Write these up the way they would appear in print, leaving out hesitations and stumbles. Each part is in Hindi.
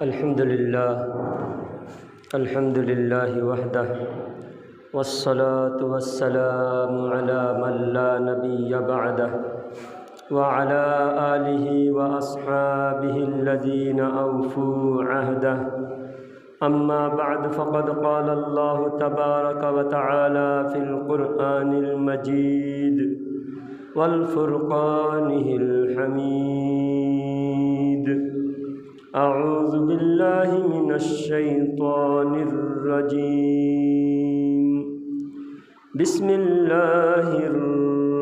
अल्हम्दुलिल्लाह वहदह वस्सलातु वस्सलामु अला मन ला नबिय्य बअदह व अला आलिहि व अस्हाबिहि अल्लज़ीना औफू अहदह। अम्मा बअद फ़क़द क़ाल अल्लाहु तबारक व तआला फ़िल क़ुरआनिल मजीद वल फ़ुरक़ानिल हमीद। अऊज़ु बिल्लाहि मिनश शैतानिर रजीम। बिस्मिल्लाहिर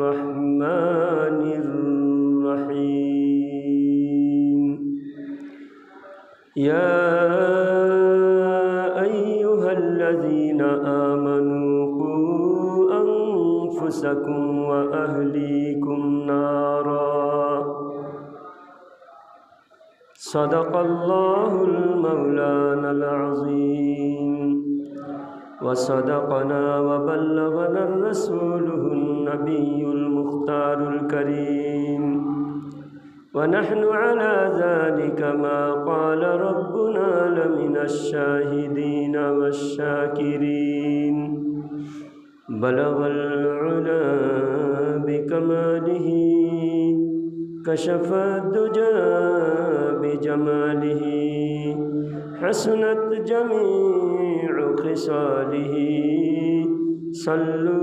रहमानिर रहीम। या अय्युहल्लज़ीना आमनू क़ू अन्फुसकुम व अहलीकुम नारा। सदक़ल्लाहुल मौलानल अज़ीम व सदक़ना व बल्लगनर रसूलुहुन नबियुल मुख्तारुल करीम व नहनु अला ज़ालिका मा क़ाल रब्बुना लमिनश शाहिदीन वश्शाकिरीन। बलगल उला बिकमालिही कशफ़द दुजा बिजमालिही हसनत जमीउ खिसालिही सल्लू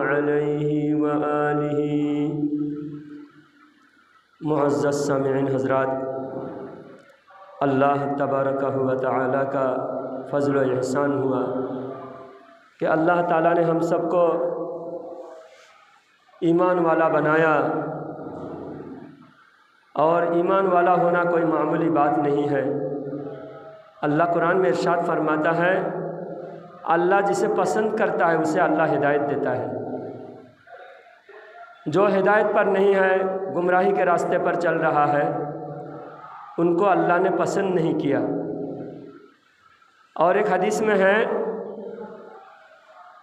अलैहि व आलिही। मुअज़्ज़ज़ सामिईन हज़रात, अल्लाह तबारक व तआला का फ़ज़्ल व एहसान हुआ कि अल्लाह ताला ने हम सबको ईमान वाला बनाया। और ईमान वाला होना कोई मामूली बात नहीं है। अल्लाह कुरान में इरशाद फरमाता है, अल्लाह जिसे पसंद करता है उसे अल्लाह हिदायत देता है। जो हिदायत पर नहीं है, गुमराही के रास्ते पर चल रहा है, उनको अल्लाह ने पसंद नहीं किया। और एक हदीस में है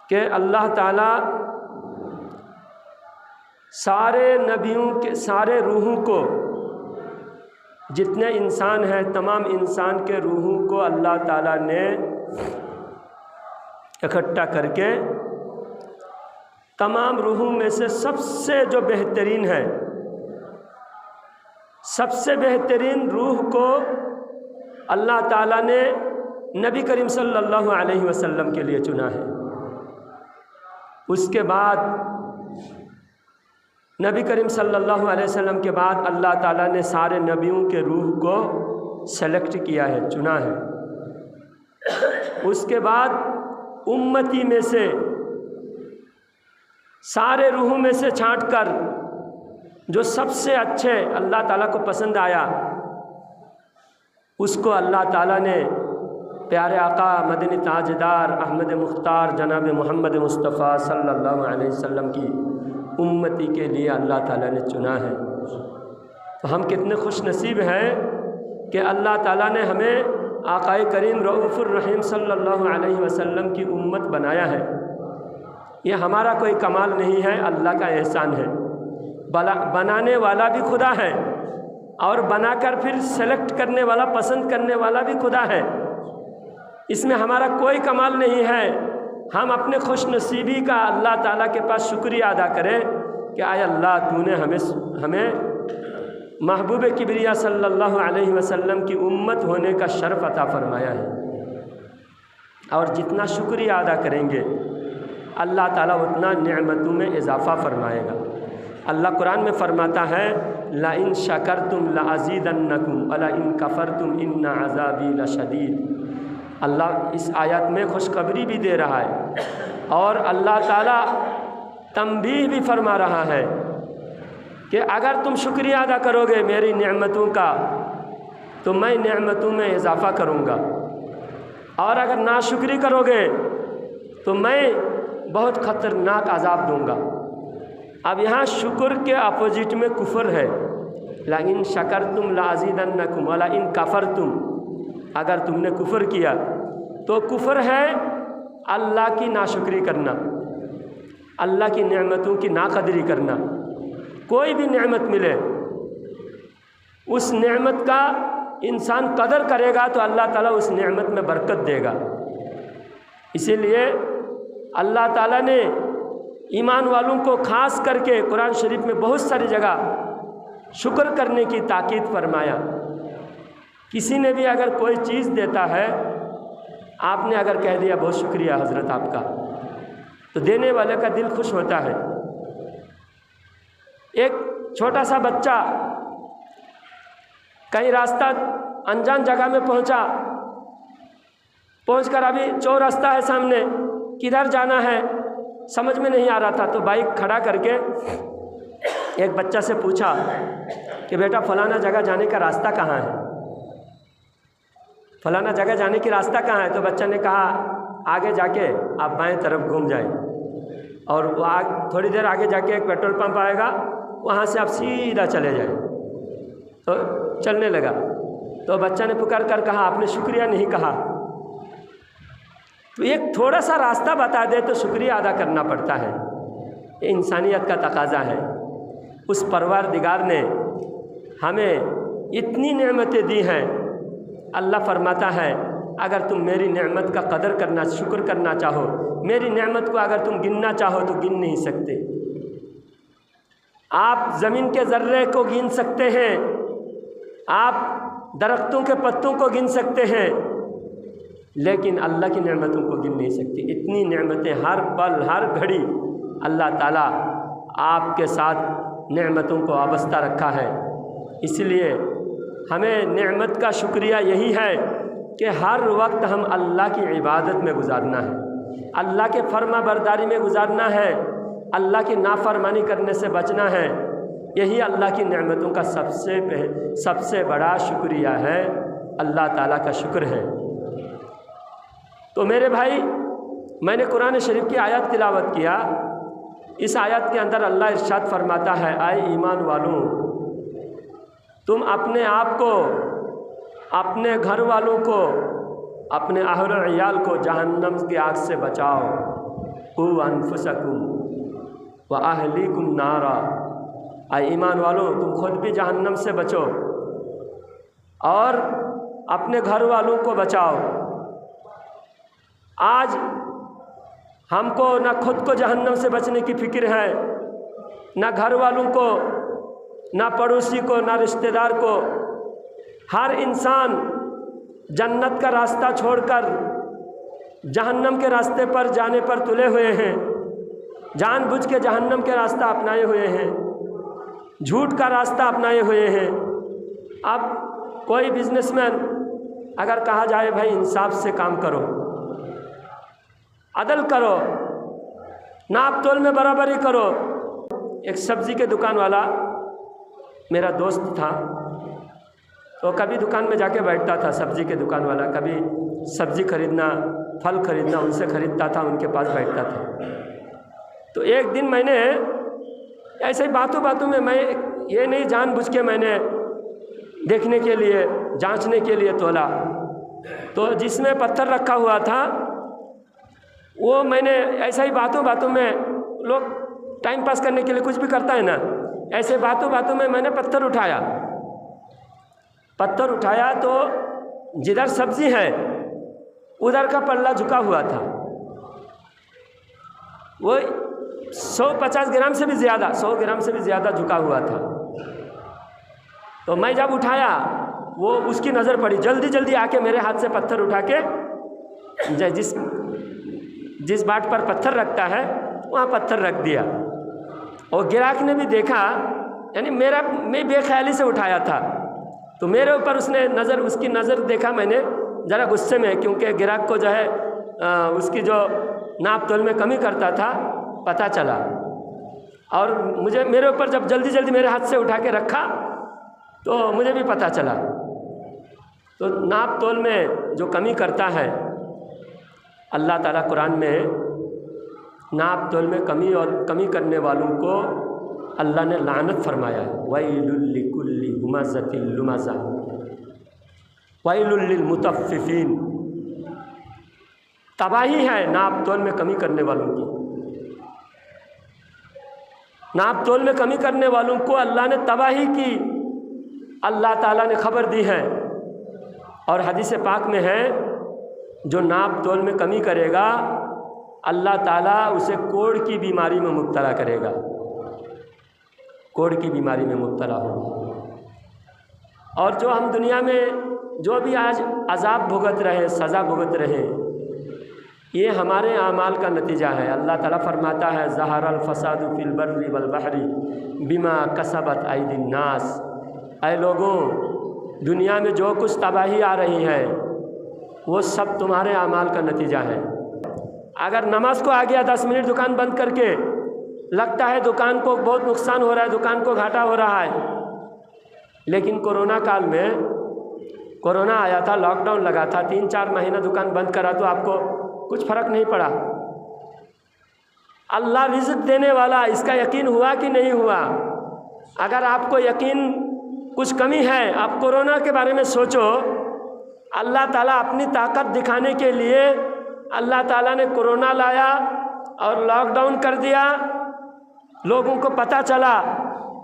कि अल्लाह ताला सारे नबियों के सारे रूहों को, जितने इंसान हैं तमाम इंसान के रूहों को अल्लाह ताला ने इकट्ठा करके तमाम रूहों में से सबसे जो बेहतरीन है, सबसे बेहतरीन रूह को अल्लाह ताला ने नबी करीम सल्लल्लाहु अलैहि वसल्लम के लिए चुना है। उसके बाद नबी करीम सल्लल्लाहु अलैहि वसल्लम के बाद अल्लाह ताला ने सारे नबियों के रूह को सेलेक्ट किया है, चुना है। उसके बाद उम्मती में से सारे रूहों में से छांट कर जो सबसे अच्छे अल्लाह ताला को पसंद आया, उसको अल्लाह ताला ने प्यारे आका मदनी ताजदार अहमद मुख्तार जनाब मोहम्मद मुस्तफ़ा सल्लल्लाहु अलैहि वसल्लम की उम्मती के लिए अल्लाह ताला ने चुना है। तो हम कितने खुश नसीब हैं कि अल्लाह ताला ने हमें आकाए करीम रऊफ़ुर रहीम सल्लल्लाहु अलैहि वसल्लम की उम्मत बनाया है। ये हमारा कोई कमाल नहीं है, अल्लाह का एहसान है। बनाने वाला भी खुदा है और बनाकर फिर सेलेक्ट करने वाला, पसंद करने वाला भी खुदा है। इसमें हमारा कोई कमाल नहीं है। हम अपने खुश नसीबी का अल्लाह ताला के पास शुक्रिया अदा करें कि आय अल्लाह तूने हमें महबूब किबरिया सल्लल्लाहु अलैहि वसल्लम की उम्मत होने का शर्फ अता फरमाया है। और जितना शुक्रिया अदा करेंगे अल्लाह ताला उतना नेमतों में इजाफ़ा फरमाएगा। अल्लाह कुरान में फरमाता है, ला इन शकरतुम ला अज़ीदन्नकुम वला इन कफ़रतुम इन्न अज़ाबी लशदीद। अल्लाह इस आयत में खुशखबरी भी दे रहा है और अल्लाह ताला तंबीह भी फरमा रहा है कि अगर तुम शुक्रिया अदा करोगे मेरी नेमतों का तो मैं नेमतों में इजाफ़ा करूँगा, और अगर नाशुक्री करोगे तो मैं बहुत ख़तरनाक अजाब दूँगा। अब यहाँ शुक्र के अपोजिट में कुफ्र है। ला इन शकरतुम ला अज़ीदन्नकुम वला इन कफ़रतुम, अगर तुमने कुफ्र किया तो कुफ्र है अल्लाह की नाशुक्री करना, अल्लाह की नेमतों की नाकदरी करना। कोई भी नेमत मिले उस नेमत का इंसान कदर करेगा तो अल्लाह ताला उस नेमत में बरकत देगा। इसीलिए अल्लाह ताला ने ईमान वालों को ख़ास करके कुरान शरीफ में बहुत सारी जगह शुक्र करने की ताकीद फरमाया। किसी ने भी अगर कोई चीज़ देता है, आपने अगर कह दिया बहुत शुक्रिया हज़रत आपका, तो देने वाले का दिल खुश होता है। एक छोटा सा बच्चा कहीं रास्ता अनजान जगह में पहुंचकर अभी चौरास्ता है सामने, किधर जाना है समझ में नहीं आ रहा था, तो बाइक खड़ा करके एक बच्चा से पूछा कि बेटा फलाना जगह जाने का रास्ता कहाँ है, फलाना जगह जाने की रास्ता कहाँ है। तो बच्चा ने कहा आगे जाके आप बाएं तरफ घूम जाए और वो थोड़ी देर आगे जाके एक पेट्रोल पंप आएगा, वहाँ से आप सीधा चले जाए। तो चलने लगा, तो बच्चा ने पुकार कर कहा आपने शुक्रिया नहीं कहा। तो एक थोड़ा सा रास्ता बता दे तो शुक्रिया अदा करना पड़ता है, ये इंसानियत का तकाजा है। उस परवरदिगार ने हमें इतनी नेमतें दी हैं। अल्लाह फरमाता है अगर तुम मेरी नेमत का कदर करना, शुक्र करना चाहो, मेरी नेमत को अगर तुम गिनना चाहो तो गिन नहीं सकते। आप ज़मीन के ज़र्रे को गिन सकते हैं, आप दरख्तों के पत्तों को गिन सकते हैं, लेकिन अल्लाह की नेमतों को गिन नहीं सकते। इतनी नेमतें हर पल हर घड़ी अल्लाह ताला आपके साथ नेमतों को वाबस्ता रखा है। इसलिए हमें नेमत का शुक्रिया यही है कि हर वक्त हम अल्लाह की इबादत में गुजारना है, अल्लाह के फर्मा बरदारी में गुजारना है, अल्लाह की नाफरमानी करने से बचना है। यही अल्लाह की नेमतों का सबसे बड़ा शुक्रिया है, अल्लाह ताला का शुक्र है। तो मेरे भाई, मैंने कुरान शरीफ की आयत तिलावत किया। इस आयत के अंदर अल्लाह इरशाद फरमाता है, आए ईमान वालों, तुम अपने आप को, अपने घर वालों को, अपने अहल इयाल को जहन्नम की आग से बचाओ। क़ू अनफुसकुम व अहलीकुम नारा। आए ईमान वालों, तुम खुद भी जहन्नम से बचो और अपने घर वालों को बचाओ। आज हमको ना खुद को जहन्नम से बचने की फ़िक्र है, ना घर वालों को, ना पड़ोसी को, ना रिश्तेदार को। हर इंसान जन्नत का रास्ता छोड़कर जहन्नम के रास्ते पर जाने पर तुले हुए हैं, जानबूझ के जहन्नम के रास्ता अपनाए हुए हैं, झूठ का रास्ता अपनाए हुए हैं। अब कोई बिजनेसमैन अगर कहा जाए भाई इंसाफ से काम करो, अदल करो, नाप तोल में बराबरी करो। एक सब्ज़ी के दुकान वाला मेरा दोस्त था, तो कभी दुकान में जाके बैठता था, सब्ज़ी के दुकान वाला, कभी सब्ज़ी खरीदना, फल खरीदना उनसे खरीदता था, उनके पास बैठता था। तो एक दिन मैंने ऐसे ही बातों बातों में, मैं ये नहीं जानबूझ के मैंने देखने के लिए, जांचने के लिए तोला, तो जिसमें पत्थर रखा हुआ था वो मैंने ऐसा ही बातों बातों में, लोग टाइम पास करने के लिए कुछ भी करता है ना, ऐसे बातों बातों में मैंने पत्थर उठाया। पत्थर उठाया तो जिधर सब्ज़ी है उधर का पल्ला झुका हुआ था। वो 150 ग्राम से भी ज़्यादा, 100 ग्राम से भी ज़्यादा झुका हुआ था। तो मैं जब उठाया, वो उसकी नज़र पड़ी, जल्दी जल्दी आके मेरे हाथ से पत्थर उठा के जिस बाट पर पत्थर रखता है वहाँ पत्थर रख दिया। और ग्राहक ने भी देखा, यानी मैं बेख्याली से उठाया था, तो मेरे ऊपर उसकी नज़र देखा मैंने ज़रा गुस्से में, क्योंकि ग्राहक को जो है उसकी जो नाप तोल में कमी करता था पता चला। और मेरे ऊपर जब जल्दी जल्दी मेरे हाथ से उठा के रखा तो मुझे भी पता चला। तो नाप तोल में जो कमी करता है, अल्लाह ताला कुरान में नाप तोल में कमी करने वालों को अल्लाह ने लानत फरमाया है। वैलुल लिकुल्लि हुमज़तिल लुमज़ा वैलुल लिलमुतफ़्फ़िफ़ीन। तबाही है नाप तोल में कमी करने वालों की। नाप तोल में कमी करने वालों को अल्लाह ने तबाही की, अल्लाह ताला ने खबर दी है। और हदीस पाक में है जो नाप तोल में कमी करेगा अल्लाह ताला उसे कोढ़ की बीमारी में मुब्तला करेगा, कोढ़ की बीमारी में मुब्तला होगा। और जो हम दुनिया में जो भी आज अजाब भुगत रहे, सज़ा भुगत रहे, ये हमारे आमाल का नतीजा है। अल्लाह ताला फरमाता है ज़हरल फसादु फिल बर्रि वल बहरी बिमा कसबत ऐदिन नास। ऐ लोगों, दुनिया में जो कुछ तबाही आ रही है वो सब तुम्हारे आमाल का नतीजा है। अगर नमाज को आ गया 10 मिनट दुकान बंद करके, लगता है दुकान को बहुत नुकसान हो रहा है, दुकान को घाटा हो रहा है, लेकिन कोरोना काल में कोरोना आया था, लॉकडाउन लगा था, 3-4 महीना दुकान बंद करा तो आपको कुछ फ़र्क नहीं पड़ा। अल्लाह रिज़्क़ देने वाला, इसका यकीन हुआ कि नहीं हुआ? अगर आपको यकीन कुछ कमी है, आप कोरोना के बारे में सोचो। अल्लाह ताला अपनी ताकत दिखाने के लिए अल्लाह ताला ने कोरोना लाया और लॉकडाउन कर दिया। लोगों को पता चला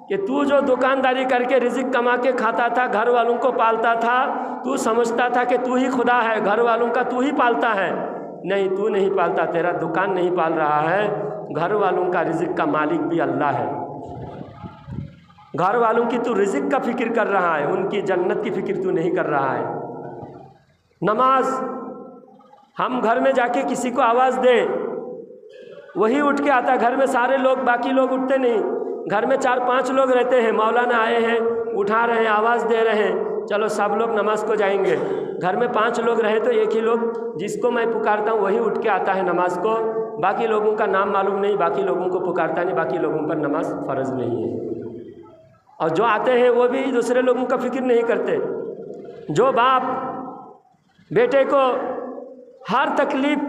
कि तू जो दुकानदारी करके रिज़्क़ कमा के खाता था, घर वालों को पालता था, तू समझता था कि तू ही खुदा है, घर वालों का तू ही पालता है। नहीं, तू नहीं पालता, तेरा दुकान नहीं पाल रहा है, घर वालों का रिज़्क़ का मालिक भी अल्लाह है। घर वालों की तू रिज़्क़ का फ़िक्र कर रहा है, उनकी जन्नत की फ़िक्र तू नहीं कर रहा है। नमाज, हम घर में जाके किसी को आवाज़ दे, वही उठ के आता, घर में सारे लोग, बाकी लोग उठते नहीं। घर में 4-5 लोग रहते हैं, मौलाना आए हैं, उठा रहे हैं, आवाज़ दे रहे हैं, चलो सब लोग नमाज को जाएंगे। घर में 5 लोग रहे तो एक ही लोग जिसको मैं पुकारता हूँ वही उठ के आता है नमाज को, बाकी लोगों का नाम मालूम नहीं, बाकी लोगों को पुकारता नहीं, बाकी लोगों पर नमाज फ़र्ज़ नहीं है। और जो आते हैं वो भी दूसरे लोगों का फ़िक्र नहीं करते। जो बाप बेटे को हर तकलीफ़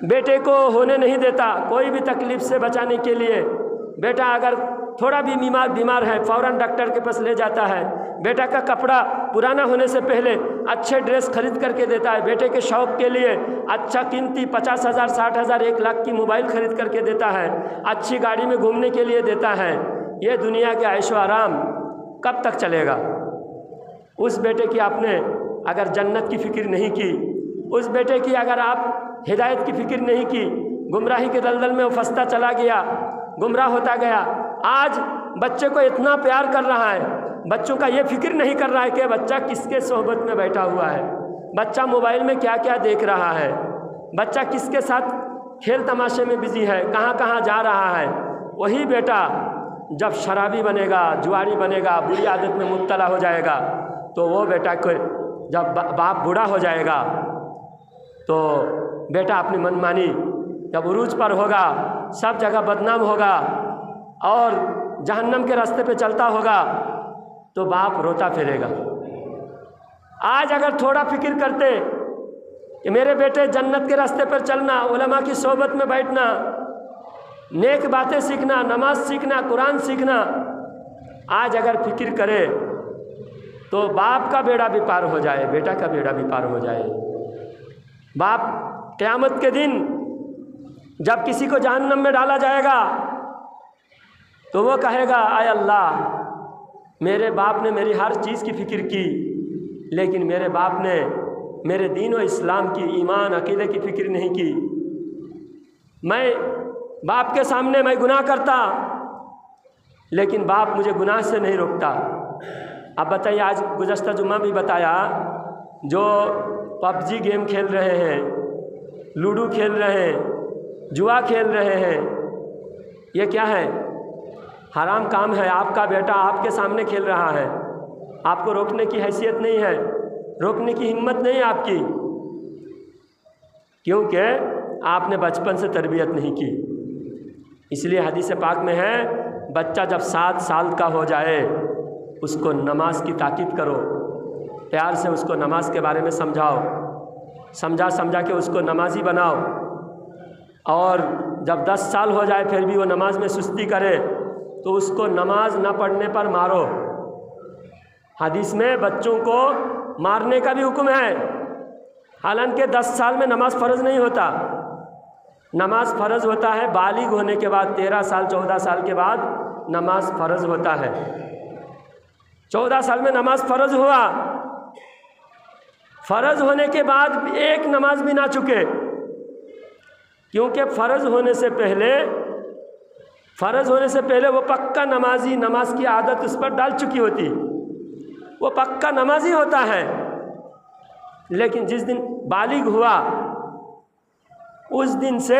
बेटे को होने नहीं देता, कोई भी तकलीफ़ से बचाने के लिए, बेटा अगर थोड़ा भी बीमार है फ़ौरन डॉक्टर के पास ले जाता है। बेटा का कपड़ा पुराना होने से पहले अच्छे ड्रेस खरीद करके देता है। बेटे के शौक़ के लिए अच्छा कीमती 50,000, 60,000, 1 लाख की मोबाइल खरीद करके देता है। अच्छी गाड़ी में घूमने के लिए देता है। ये दुनिया के ऐशो आराम कब तक चलेगा? उस बेटे की आपने अगर जन्नत की फ़िक्र नहीं की, उस बेटे की अगर आप हिदायत की फ़िक्र नहीं की, गुमराही के दलदल में वो फंसता चला गया, गुमराह होता गया। आज बच्चे को इतना प्यार कर रहा है, बच्चों का ये फ़िक्र नहीं कर रहा है कि बच्चा किसके सोहबत में बैठा हुआ है, बच्चा मोबाइल में क्या क्या देख रहा है, बच्चा किसके साथ खेल तमाशे में बिजी है, कहाँ कहाँ जा रहा है। वही बेटा जब शराबी बनेगा, जुआरी बनेगा, बुरी आदत में मुब्तला हो जाएगा, तो वो बेटा को जब बाप बूढ़ा हो जाएगा तो बेटा अपनी मनमानी जब उरूज पर होगा, सब जगह बदनाम होगा और जहन्नम के रास्ते पे चलता होगा, तो बाप रोता फिरेगा। आज अगर थोड़ा फिक्र करते कि मेरे बेटे जन्नत के रास्ते पर चलना, उलमा की सोहबत में बैठना, नेक बातें सीखना, नमाज सीखना, कुरान सीखना, आज अगर फिक्र करे तो बाप का बेड़ा भी पार हो जाए, बेटा का बेड़ा भी पार हो जाए। बाप क़यामत के दिन जब किसी को जहन्नम में डाला जाएगा तो वो कहेगा, आय अल्लाह, मेरे बाप ने मेरी हर चीज़ की फ़िक्र की, लेकिन मेरे बाप ने मेरे दीन और इस्लाम की, ईमान अकीदे की फ़िक्र नहीं की। मैं बाप के सामने मैं गुनाह करता, लेकिन बाप मुझे गुनाह से नहीं रोकता। अब बताइए, आज गुज़श्ता जुम्मा भी बताया, जो पबजी गेम खेल रहे हैं, लूडो खेल रहे हैं, जुआ खेल रहे हैं, ये क्या है? हराम काम है। आपका बेटा आपके सामने खेल रहा है, आपको रोकने की हैसियत नहीं है, रोकने की हिम्मत नहीं है आपकी, क्योंकि आपने बचपन से तरबियत नहीं की। इसलिए हदीस पाक में है, बच्चा जब 7 साल का हो जाए उसको नमाज की ताकीद करो, प्यार से उसको नमाज के बारे में समझाओ, समझा के उसको नमाजी बनाओ। और जब 10 साल हो जाए फिर भी वो नमाज में सुस्ती करे तो उसको नमाज न पढ़ने पर मारो। हदीस में बच्चों को मारने का भी हुक्म है, हालांकि 10 साल में नमाज फ़र्ज़ नहीं होता। नमाज फ़र्ज़ होता है बालिग होने के बाद, 13 साल 14 साल के बाद नमाज फ़र्ज़ होता है। 14 साल में नमाज फ़र्ज़ हुआ फ़र्ज़ होने के बाद एक नमाज भी ना चुके, क्योंकि फ़र्ज़ होने से पहले वो पक्का नमाजी, नमाज की आदत उस पर डाल चुकी होती, वो पक्का नमाजी होता है। लेकिन जिस दिन बालिग हुआ उस दिन से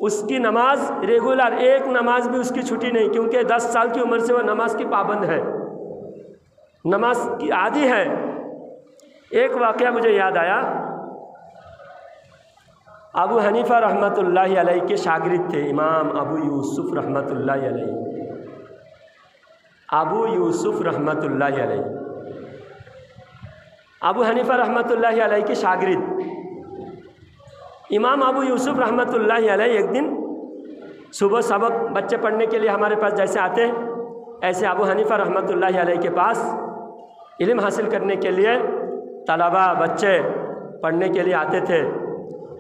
उसकी नमाज रेगुलर, एक नमाज भी उसकी छुट्टी नहीं, क्योंकि 10 साल की उम्र से वो नमाज की पाबंद है, नमाज की आदी है। एक वाक़या मुझे याद आया, अबू हनीफ़ा रहमतुल्लाहि अलैहि के शागिर्द थे इमाम अबू यूसुफ़ रहमतुल्लाहि अलैहि। अबू यूसुफ़ रहमतुल्लाहि अलैहि, अबू हनीफ़ा रहमतुल्लाहि अलैहि के शागिर्द इमाम अबू यूसुफ़ रहमतुल्लाहि अलैहि एक दिन सुबह सबक बच्चे पढ़ने के लिए हमारे पास जैसे आते हैं, ऐसे अबू हनीफ़ा रहमतुल्लाहि अलैहि के पास इल्म हासिल करने के लिए तलबा बच्चे पढ़ने के लिए आते थे।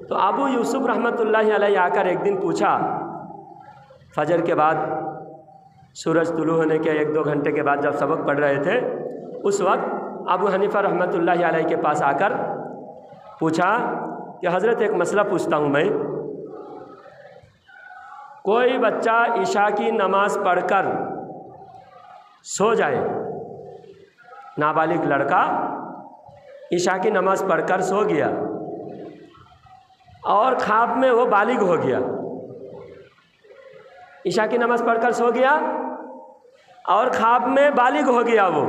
तो अबू यूसुफ़ रहमतुल्लाहि अलैहि आकर एक दिन पूछा, फजर के बाद सूरज तुलू होने के 1-2 घंटे के बाद जब सबक पढ़ रहे थे, उस वक्त अबू हनीफ़ा रहमतुल्लाहि अलैहि के पास आकर पूछा कि हज़रत एक मसला पूछता हूँ मैं, कोई बच्चा इशा की नमाज़ पढ़कर सो जाए, नाबालिग लड़का इशा की नमाज़ पढ़कर सो गया और ख्वाब में वो बालिग हो गया, इशा की नमाज़ पढ़कर सो गया और ख्वाब में बालिग हो गया वो,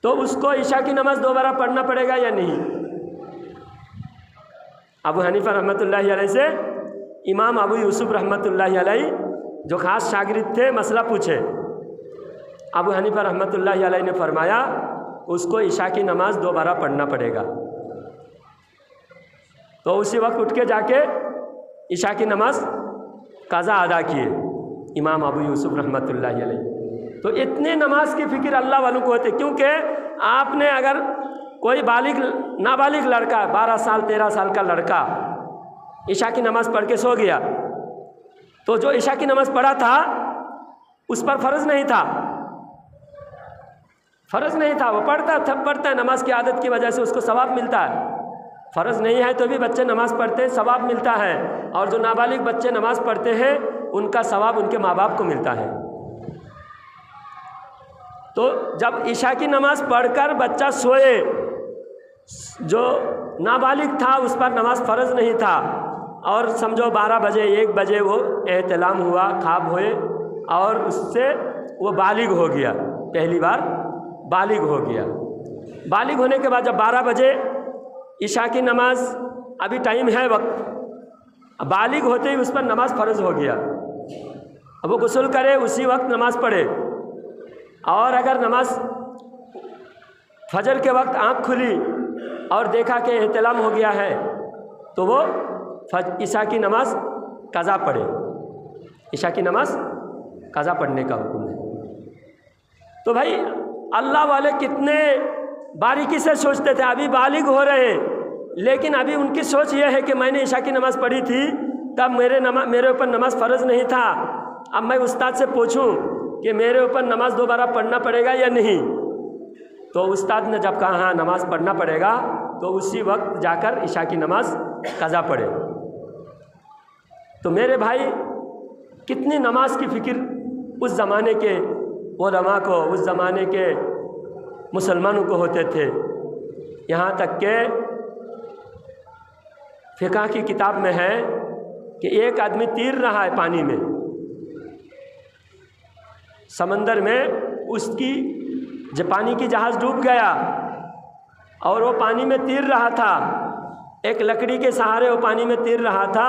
तो उसको इशा की नमाज़ दोबारा पढ़ना पड़ेगा या नहीं? अबू हनीफ़ा रहमतुल्लाहि अलैहि से इमाम अबू यूसुफ़ रहमतुल्लाहि अलैहि जो ख़ास शागिर्द थे मसला पूछे। अबू हनीफ़ा रहमतुल्लाहि अलैहि ने फरमाया उसको इशा की नमाज़ दोबारा पढ़ना पड़ेगा। तो उसी वक्त उठ के जाके इशा की नमाज़ क़ज़ा अदा किए इमाम अबू यूसुफ़ रहमतुल्लाहि अलैहि। तो इतने नमाज की फ़िक्र अल्लाह वालों को होते, क्योंकि आपने अगर कोई नाबालिग लड़का 12 साल 13 साल का लड़का इशा की नमाज़ पढ़ के सो गया, तो जो इशा की नमाज़ पढ़ा था उस पर फ़र्ज़ नहीं था, वो पढ़ता है, नमाज की आदत की वजह से उसको सवाब मिलता है। फ़र्ज़ नहीं है तो भी बच्चे नमाज़ पढ़ते हैं, सवाब मिलता है, और जो नाबालिग बच्चे नमाज़ पढ़ते हैं उनका सवाब उनके माँ बाप को मिलता है। तो जब इशा की नमाज़ पढ़कर बच्चा सोए, जो नाबालिग था उस पर नमाज फ़र्ज़ नहीं था, और समझो 12 बजे 1 बजे वो एहतलाम हुआ, ख्वाब हुए और उससे वो बालिग हो गया, पहली बार बालिग हो गया। बालिग होने के बाद जब 12 बजे इशा की नमाज, अभी टाइम है वक्त, बालिग होते ही उस पर नमाज फ़र्ज़ हो गया। अब वो गुस्ल करे, उसी वक्त नमाज़ पढ़े, और अगर नमाज फजर के वक्त आँख खुली और देखा कि एहतलाम हो गया है तो वो इशा की नमाज़ क़ज़ा पढ़े। इशा की नमाज़ क़ज़ा पढ़ने का हुक्म है। तो भाई अल्लाह वाले कितने बारीकी से सोचते थे। अभी बालिग हो रहे हैं, लेकिन अभी उनकी सोच यह है कि मैंने इशा की नमाज़ पढ़ी थी तब मेरे ऊपर नमाज़ फ़र्ज़ नहीं था, अब मैं उस्ताद से पूछूं कि मेरे ऊपर नमाज़ दोबारा पढ़ना पड़ेगा या नहीं। तो उस्ताद ने जब कहा हाँ नमाज़ पढ़ना पड़ेगा, तो उसी वक्त जाकर इशा की नमाज़ क़ज़ा पढ़े। तो मेरे भाई कितनी नमाज की फ़िक्र उस ज़माने के उलमा को, उस ज़माने के मुसलमानों को होते थे। यहाँ तक के फ़िक़ह की किताब में है कि एक आदमी तीर रहा है पानी में, समंदर में, उसकी जब पानी की जहाज़ डूब गया और वो पानी में तीर रहा था, एक लकड़ी के सहारे वो पानी में तीर रहा था।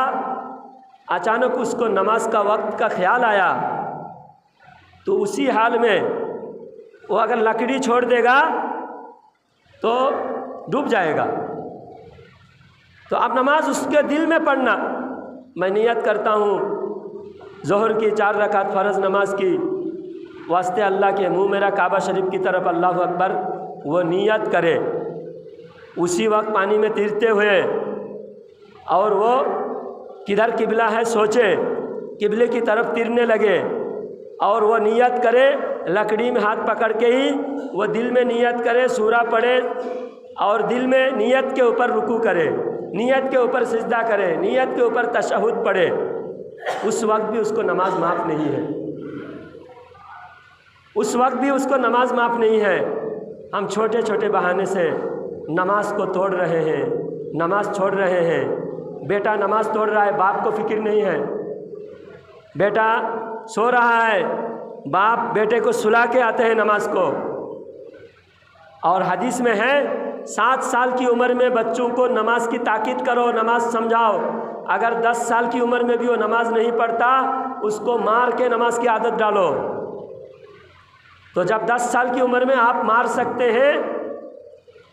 अचानक उसको नमाज का वक्त का ख्याल आया, तो उसी हाल में वो अगर लकड़ी छोड़ देगा तो डूब जाएगा। तो अब नमाज उसके दिल में पढ़ना, मैं नियत करता हूँ ज़ोहर की 4 रकात फ़र्ज़ नमाज की वास्ते अल्लाह के, मुँह मेरा काबा शरीफ की तरफ, अल्लाहु अकबर, वो नियत करे उसी वक्त पानी में तीरते हुए, और वो किधर किबला है सोचे, किबले की तरफ तीरने लगे, और वो नियत करे, लकड़ी में हाथ पकड़ के ही वो दिल में नियत करे, सूरा पढ़े, और दिल में नियत के ऊपर रुकू करे, नियत के ऊपर सिजदा करे, नियत के ऊपर तशहुद पढ़े, उस वक्त भी उसको नमाज माफ़ नहीं है, उस वक्त भी उसको नमाज माफ़ नहीं है। हम छोटे छोटे बहाने से नमाज को तोड़ रहे हैं, नमाज छोड़ रहे हैं। बेटा नमाज तोड़ रहा है, बाप को फिक्र नहीं है। बेटा सो रहा है, बाप बेटे को सुला के आते हैं नमाज को। और हदीस में है 7 साल की उम्र में बच्चों को नमाज की ताकीद करो, नमाज समझाओ। अगर 10 साल की उम्र में भी वो नमाज नहीं पढ़ता, उसको मार के नमाज की आदत डालो। तो जब 10 साल की उम्र में आप मार सकते हैं,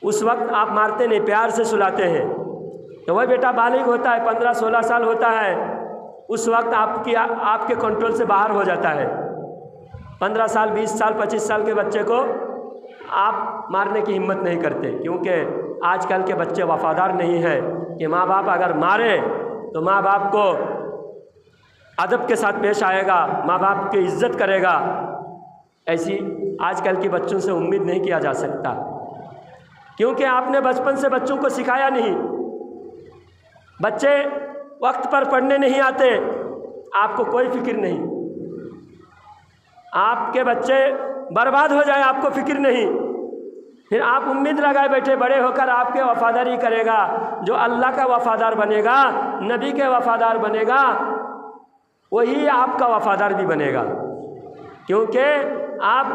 उस वक्त आप मारते नहीं, प्यार से सुलाते हैं। तो वह बेटा बालिग होता है, 15-16 साल होता है, उस वक्त आपके कंट्रोल से बाहर हो जाता है। 15 साल, 20 साल, 25 साल के बच्चे को आप मारने की हिम्मत नहीं करते, क्योंकि आजकल के बच्चे वफ़ादार नहीं हैं कि माँ बाप अगर मारे तो माँ बाप को अदब के साथ पेश आएगा, माँ बाप की इज़्ज़त करेगा। ऐसी आजकल के बच्चों से उम्मीद नहीं किया जा सकता, क्योंकि आपने बचपन से बच्चों को सिखाया नहीं। बच्चे वक्त पर पढ़ने नहीं आते, आपको कोई फिक्र नहीं। आपके बच्चे बर्बाद हो जाए, आपको फिक्र नहीं। फिर आप उम्मीद लगाए बैठे बड़े होकर आपके वफ़ादारी करेगा। जो अल्लाह का वफ़ादार बनेगा, नबी के वफ़ादार बनेगा, वही आपका वफ़ादार भी बनेगा। क्योंकि आप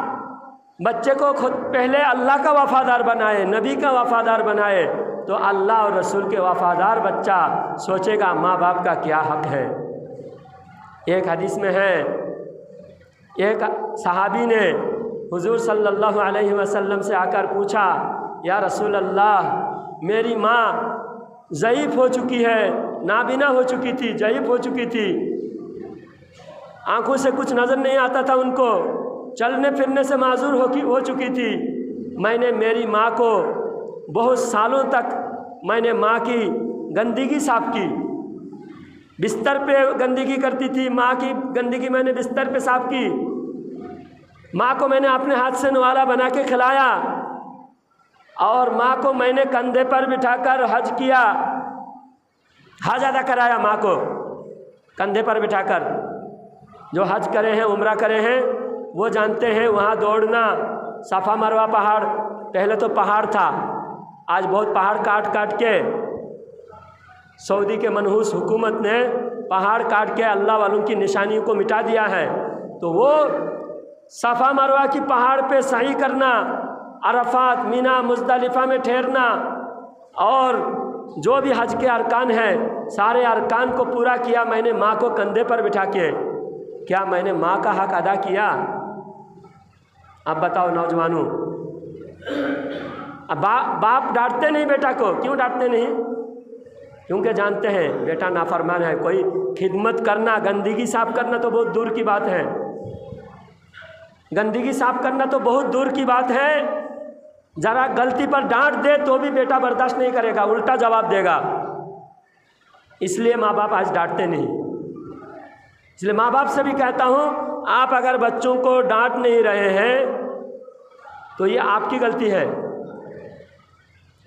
बच्चे को खुद पहले अल्लाह का वफ़ादार बनाए, नबी का वफ़ादार बनाए, तो अल्लाह और रसूल के वफ़ादार बच्चा सोचेगा माँ बाप का क्या हक़ है। एक हदीस में है, एक सहाबी ने हुज़ूर सल्लल्लाहु अलैहि वसल्लम से आकर पूछा, या रसूल अल्लाह, मेरी माँ ज़ईफ़ हो चुकी है, नाबिना हो चुकी थी, ज़ईफ़ हो चुकी थी, आँखों से कुछ नज़र नहीं आता था उनको, चलने फिरने से माजूर हो चुकी थी। मैंने मेरी माँ को बहुत सालों तक मैंने माँ की गंदगी साफ़ की, बिस्तर पे गंदगी करती थी, माँ की गंदगी मैंने बिस्तर पे साफ़ की। माँ को मैंने अपने हाथ से नवाला बना के खिलाया, और माँ को मैंने कंधे पर बिठाकर हज किया, हज अदा कराया माँ को कंधे पर बिठाकर। जो हज करे हैं, उम्रा करे हैं, वो जानते हैं वहाँ दौड़ना, सफ़ा मरवा पहाड़, पहले तो पहाड़ था, आज बहुत पहाड़ काट काट के सऊदी के मनहूस हुकूमत ने पहाड़ काट के अल्लाह वालों की निशानियों को मिटा दिया है। तो वो सफ़ा मरवा की पहाड़ पे सही करना, अरफात, मीना, मुज़दलिफ़ा में ठहरना, और जो भी हज के अरकान हैं, सारे अरकान को पूरा किया मैंने माँ को कंधे पर बिठा के। क्या मैंने माँ का हक़ अदा किया? अब बताओ नौजवानों, अब बाप डांटते नहीं बेटा को, क्यों डांटते नहीं? क्योंकि जानते हैं बेटा नाफरमान है। कोई खिदमत करना, गंदगी साफ़ करना तो बहुत दूर की बात है, गंदगी साफ़ करना तो बहुत दूर की बात है। ज़रा गलती पर डांट दे तो भी बेटा बर्दाश्त नहीं करेगा, उल्टा जवाब देगा। इसलिए माँ बाप आज डांटते नहीं। इसलिए माँ बाप से भी कहता हूँ, आप अगर बच्चों को डांट नहीं रहे हैं तो ये आपकी गलती है।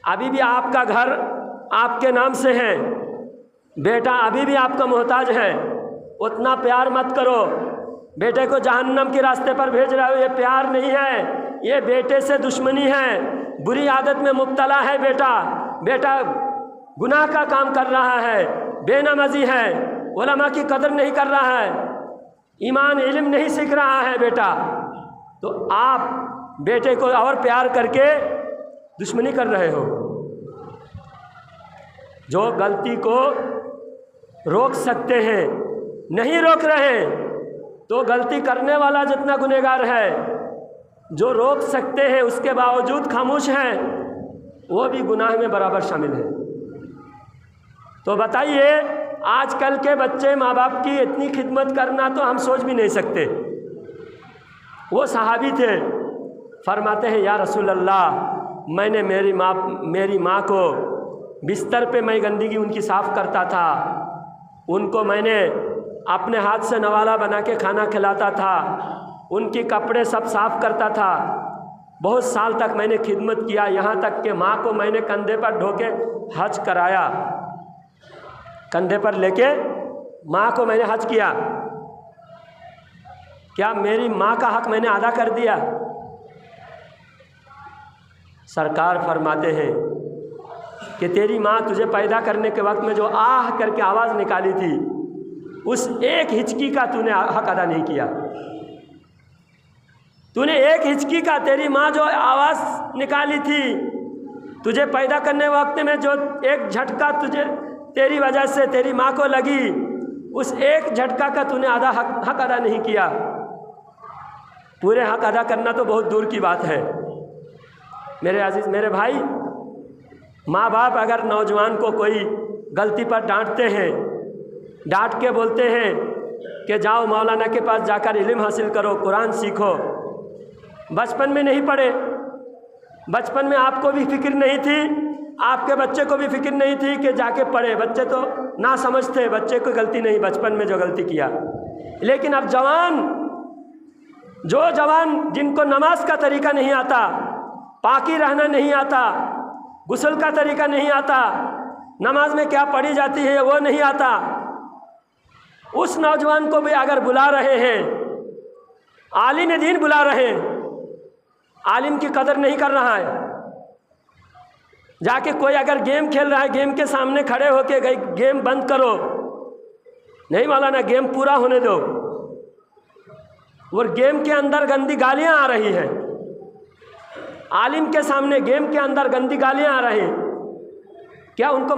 अभी भी आपका घर आपके नाम से है, बेटा अभी भी आपका मोहताज है। उतना प्यार मत करो, बेटे को जहन्नम के रास्ते पर भेज रहे हो, ये प्यार नहीं है, ये बेटे से दुश्मनी है, बुरी आदत में मुब्तला है बेटा। बेटा गुनाह का काम कर रहा है, बेनमाजी है, उलमा की कदर नहीं कर रहा है, ईमान इल्म नहीं सीख रहा है बेटा। तो आप बेटे को और प्यार करके दुश्मनी कर रहे हो। जो गलती को रोक सकते हैं नहीं रोक रहे, तो गलती करने वाला जितना गुनहगार है, जो रोक सकते हैं उसके बावजूद खामोश हैं, वो भी गुनाह में बराबर शामिल है। तो बताइए, आजकल के बच्चे माँ बाप की इतनी खिदमत करना तो हम सोच भी नहीं सकते। वो सहाबी थे, फरमाते हैं या रसूल अल्लाह, मैंने मेरी माँ को बिस्तर पे मैं गंदगी उनकी साफ़ करता था, उनको मैंने अपने हाथ से नवाला बना के खाना खिलाता था, उनके कपड़े सब साफ़ करता था, बहुत साल तक मैंने खिदमत किया, यहाँ तक कि माँ को मैंने कंधे पर ढोके हज कराया, कंधे पर लेके माँ को मैंने हज किया। क्या मेरी माँ का हक मैंने अदा कर दिया? सरकार फरमाते हैं कि तेरी माँ तुझे पैदा करने के वक्त में जो आह करके आवाज़ निकाली थी, उस एक हिचकी का तूने हक अदा नहीं किया। तूने एक हिचकी का, तेरी माँ जो आवाज़ निकाली थी तुझे पैदा करने वक्त में, जो एक झटका तुझे तेरी वजह से तेरी माँ को लगी, उस एक झटका का तूने हक अदा नहीं किया। पूरे हक अदा करना तो बहुत दूर की बात है। मेरे अजीज़, मेरे भाई, माँ बाप अगर नौजवान को कोई गलती पर डांटते हैं, डांट के बोलते हैं कि जाओ मौलाना के पास जाकर इल्म हासिल करो, कुरान सीखो, बचपन में नहीं पढ़े, बचपन में आपको भी फिक्र नहीं थी, आपके बच्चे को भी फिक्र नहीं थी कि जाके पढ़े, बच्चे तो ना समझते, बच्चे को गलती नहीं, बचपन में जो गलती किया। लेकिन अब जवान जिनको नमाज का तरीका नहीं आता, पाकी रहना नहीं आता, गुस्ल का तरीका नहीं आता, नमाज में क्या पढ़ी जाती है वो नहीं आता, उस नौजवान को भी अगर बुला रहे हैं, आलिम दीन बुला रहे हैं, आलिम की कदर नहीं कर रहा है, जाके कोई अगर गेम खेल रहा है, गेम के सामने खड़े होके गई गेम बंद करो, नहीं मौलाना गेम पूरा होने दो, और गेम के अंदर गंदी गालियां आ रही हैं, आलिम के सामने गेम के अंदर गंदी गालियां आ रही हैं, क्या उनके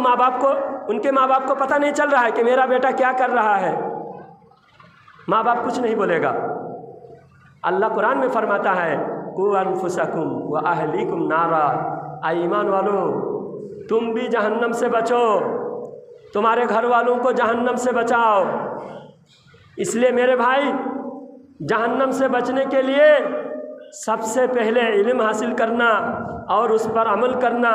माँ बाप को पता नहीं चल रहा है कि मेरा बेटा क्या कर रहा है? माँ बाप कुछ नहीं बोलेगा। अल्लाह कुरान में फरमाता है, कु अनफुसकुम व अहलीकुम नारा, आई ईमान वालों तुम भी जहन्नम से बचो, तुम्हारे घर वालों को जहन्नम से बचाओ। इसलिए मेरे भाई, जहन्नम से बचने के लिए सबसे पहले इल्म हासिल करना और उस पर अमल करना,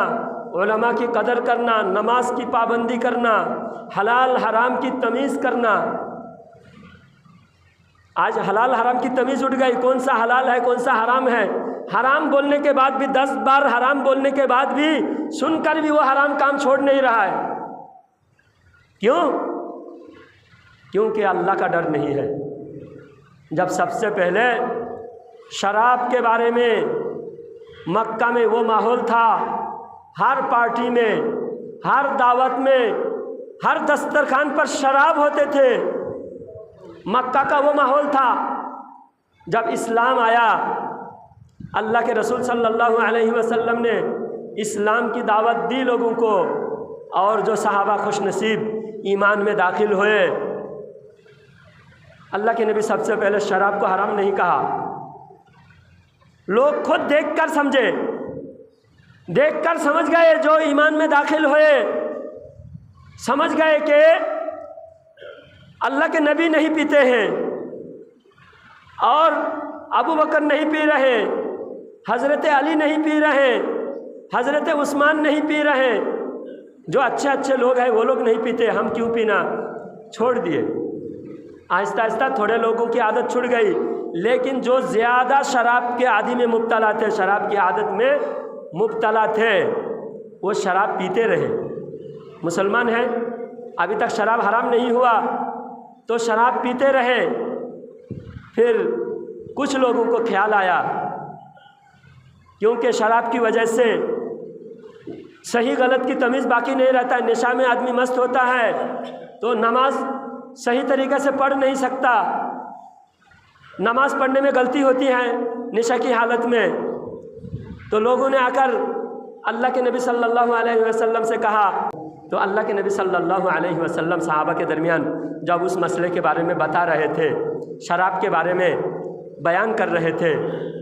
उलमा की कदर करना, नमाज की पाबंदी करना, हलाल हराम की तमीज़ करना। आज हलाल हराम की तमीज़ उठ गई, कौन सा हलाल है कौन सा हराम है। हराम बोलने के बाद भी 10 बार हराम बोलने के बाद भी सुनकर भी वो हराम काम छोड़ नहीं रहा है। क्यों? क्योंकि अल्लाह का डर नहीं है। जब सबसे पहले शराब के बारे में मक्का में वो माहौल था, हर पार्टी में, हर दावत में, हर दस्तरखान पर शराब होते थे, मक्का का वो माहौल था। जब इस्लाम आया, अल्लाह के रसूल सल्लल्लाहु अलैहि वसल्लम ने इस्लाम की दावत दी लोगों को, और जो सहाबा खुशनसीब ईमान में दाखिल हुए, अल्लाह के नबी सबसे पहले शराब को हराम नहीं कहा। लोग खुद देखकर समझे, देखकर समझ गए, जो ईमान में दाखिल हुए समझ गए कि अल्लाह के नबी नहीं पीते हैं, और अबू बकर नहीं पी रहे, हज़रत अली नहीं पी रहे, हज़रत उस्मान नहीं पी रहे, जो अच्छे अच्छे लोग हैं वो लोग नहीं पीते, हम क्यों पीना, छोड़ दिए। आहिस्ता आहिस्ता थोड़े लोगों की आदत छूट गई, लेकिन जो ज़्यादा शराब के आदि में मुब्तला थे, शराब की आदत में मुब्तला थे, वो शराब पीते रहे। मुसलमान हैं, अभी तक शराब हराम नहीं हुआ तो शराब पीते रहे। फिर कुछ लोगों को ख्याल आया, क्योंकि शराब की वजह से सही गलत की तमीज़ बाकी नहीं रहता, नशा में आदमी मस्त होता है तो नमाज सही तरीक़े से पढ़ नहीं सकता, नमाज पढ़ने में गलती होती है नशा की हालत में। तो लोगों ने आकर अल्लाह के नबी सल्लल्लाहु अलैहि वसल्लम से कहा, तो अल्लाह के नबी सल्लल्लाहु अलैहि वसल्लम सहाबा के दरमियान जब उस मसले के बारे में बता रहे थे, शराब के बारे में बयान कर रहे थे,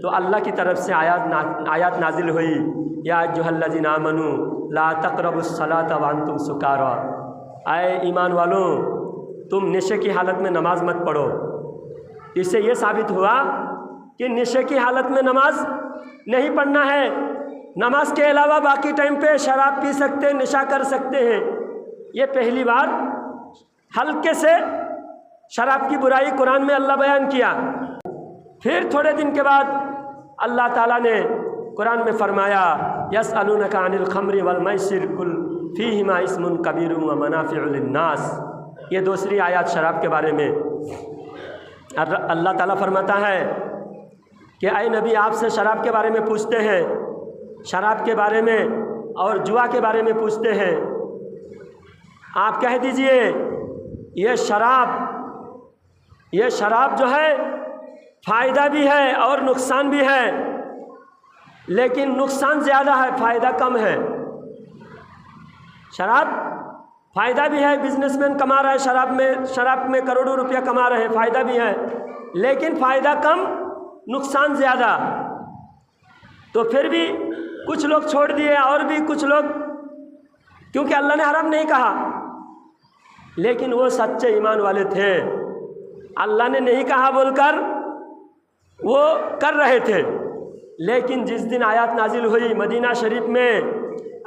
तो अल्लाह की तरफ से आयत नाजिल हुई, या अय्युहल्लज़ीना आमनू ला तक़रबुस्सलाता व अंतुम सुकारा, आए ईमान वालों तुम नशे की हालत में नमाज मत पढ़ो। इससे ये साबित हुआ कि नशे की हालत में नमाज नहीं पढ़ना है, नमाज के अलावा बाकी टाइम पे शराब पी सकते, नशा कर सकते हैं। ये पहली बार हल्के से शराब की बुराई कुरान में अल्लाह बयान किया। फिर थोड़े दिन के बाद अल्लाह ताला ने कुरान में फरमाया यसअलूनका अनिल खम्रि वल मैसिर कुल फ़ीहिमा इस्मुन कबीरुन व मनाफ़िउ लिन्नास। ये दूसरी आयत शराब के बारे में। अल्लाह ताला फरमाता है कि ऐ नबी आपसे शराब के बारे में पूछते हैं, शराब के बारे में और जुआ के बारे में पूछते हैं। आप कह दीजिए ये शराब जो है फ़ायदा भी है और नुकसान भी है, लेकिन नुकसान ज़्यादा है, फ़ायदा कम है। शराब फ़ायदा भी है, बिजनेसमैन कमा रहा है शराब में करोड़ों रुपया कमा रहे हैं, फ़ायदा भी है, लेकिन फ़ायदा कम नुकसान ज़्यादा। तो फिर भी कुछ लोग छोड़ दिए और भी कुछ लोग, क्योंकि अल्लाह ने हराम नहीं कहा, लेकिन वो सच्चे ईमान वाले थे, अल्लाह ने नहीं कहा बोलकर वो कर रहे थे। लेकिन जिस दिन आयत नाजिल हुई, मदीना शरीफ में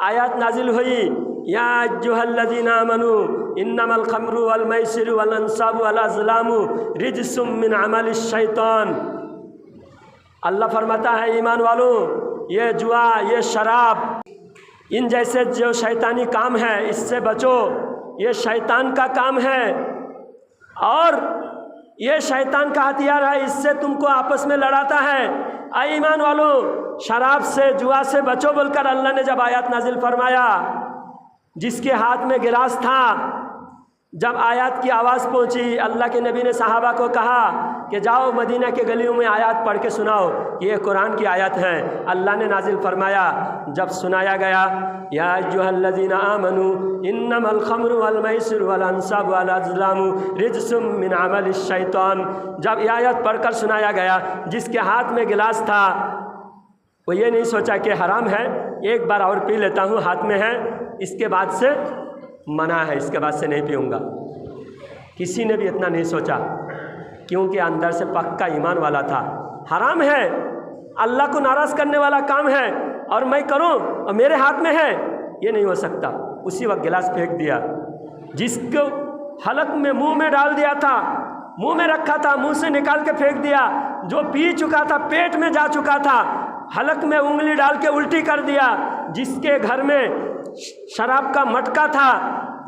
आयत नाजिल हुई, या अय्युहल्लज़ीना आमनू इन्नमल खम्रु वल मैसिरु वल अंसाबु वल अज़लामु रिज्सुम मिन अमलिश शैतान। अल्लाह फरमाता है ईमान वालों, ये जुआ, ये शराब, इन जैसे जो शैतानी काम है इससे बचो, ये शैतान का काम है और ये शैतान का हथियार है, इससे तुमको आपस में लड़ाता है। ऐ ईमान वालों, शराब से जुआ से बचो बोलकर अल्लाह ने जब आयत नाजिल फरमाया, जिसके हाथ में गिलास था, जब आयत की आवाज़ पहुंची, अल्लाह के नबी ने सहाबा को कहा कि जाओ मदीना के गलियों में आयत पढ़ के सुनाओ, ये कुरान की आयत है। अल्लाह ने नाजिल फरमाया, जब सुनाया गया या अय्युहल्लज़ीना आमनू इन्नमल खम्रु वल मैसिरु वल अंसाबु वल अज़लामु रिज्सुम मिन अमलिश शैतान, जब ये आयत पढ़कर सुनाया गया, जिसके हाथ में गिलास था वो ये नहीं सोचा कि हराम है, एक बार और पी लेता हूँ, हाथ में है, इसके बाद से मना है, इसके बाद से नहीं पीऊँगा। किसी ने भी इतना नहीं सोचा, क्योंकि अंदर से पक्का ईमान वाला था। हराम है, अल्लाह को नाराज़ करने वाला काम है और मैं करूं और मेरे हाथ में है, ये नहीं हो सकता। उसी वक्त गिलास फेंक दिया, जिसको हलक में मुंह में डाल दिया था, मुंह में रखा था, मुंह से निकाल के फेंक दिया। जो पी चुका था, पेट में जा चुका था, हलक में उंगली डाल के उल्टी कर दिया। जिसके घर में शराब का मटका था,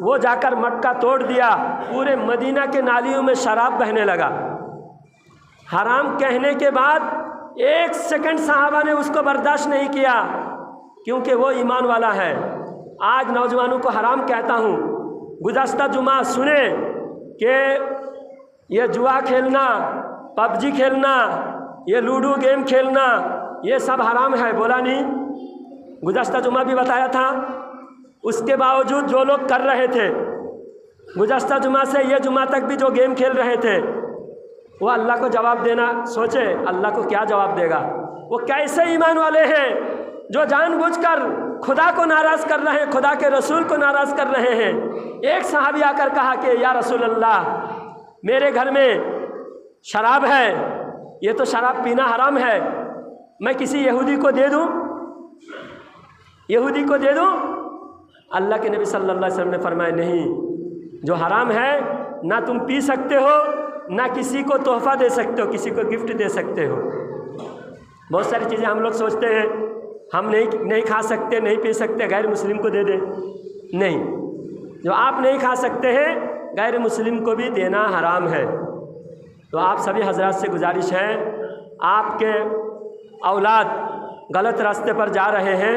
वो जाकर मटका तोड़ दिया, पूरे मदीना के नालियों में शराब बहने लगा। हराम कहने के बाद एक सेकंड सहाबा ने उसको बर्दाश्त नहीं किया, क्योंकि वो ईमान वाला है। आज नौजवानों को हराम कहता हूँ, गुज़श्ता जुमा सुने कि ये जुआ खेलना, पबजी खेलना, ये लूडो गेम खेलना, ये सब हराम है, बोला नहीं? गुज़श्ता जुमा भी बताया था। उसके बावजूद जो लोग कर रहे थे, गुज़श्ता जुमा से ये जुमा तक भी जो गेम खेल रहे थे, वो अल्लाह को जवाब देना सोचे, अल्लाह को क्या जवाब देगा? वो कैसे ईमान वाले हैं जो जानबूझकर खुदा को नाराज़ कर रहे हैं, खुदा के रसूल को नाराज़ कर रहे हैं। एक सहाबी आकर कहा कि या रसूल अल्लाह, मेरे घर में शराब है, ये तो शराब पीना हराम है, मैं किसी यहूदी को दे दूँ? यहूदी को दे दूँ? अल्लाह के नबी सल्लल्लाहु अलैहि वसल्लम ने फरमाया, नहीं, जो हराम है ना तुम पी सकते हो, ना किसी को तोहफ़ा दे सकते हो, किसी को गिफ्ट दे सकते हो। बहुत सारी चीज़ें हम लोग सोचते हैं हम नहीं खा सकते, नहीं पी सकते, गैर मुस्लिम को दे दे। नहीं, जो आप नहीं खा सकते हैं, गैर मुस्लिम को भी देना हराम है। तो आप सभी हजरात से गुजारिश है, आपके औलाद गलत रास्ते पर जा रहे हैं,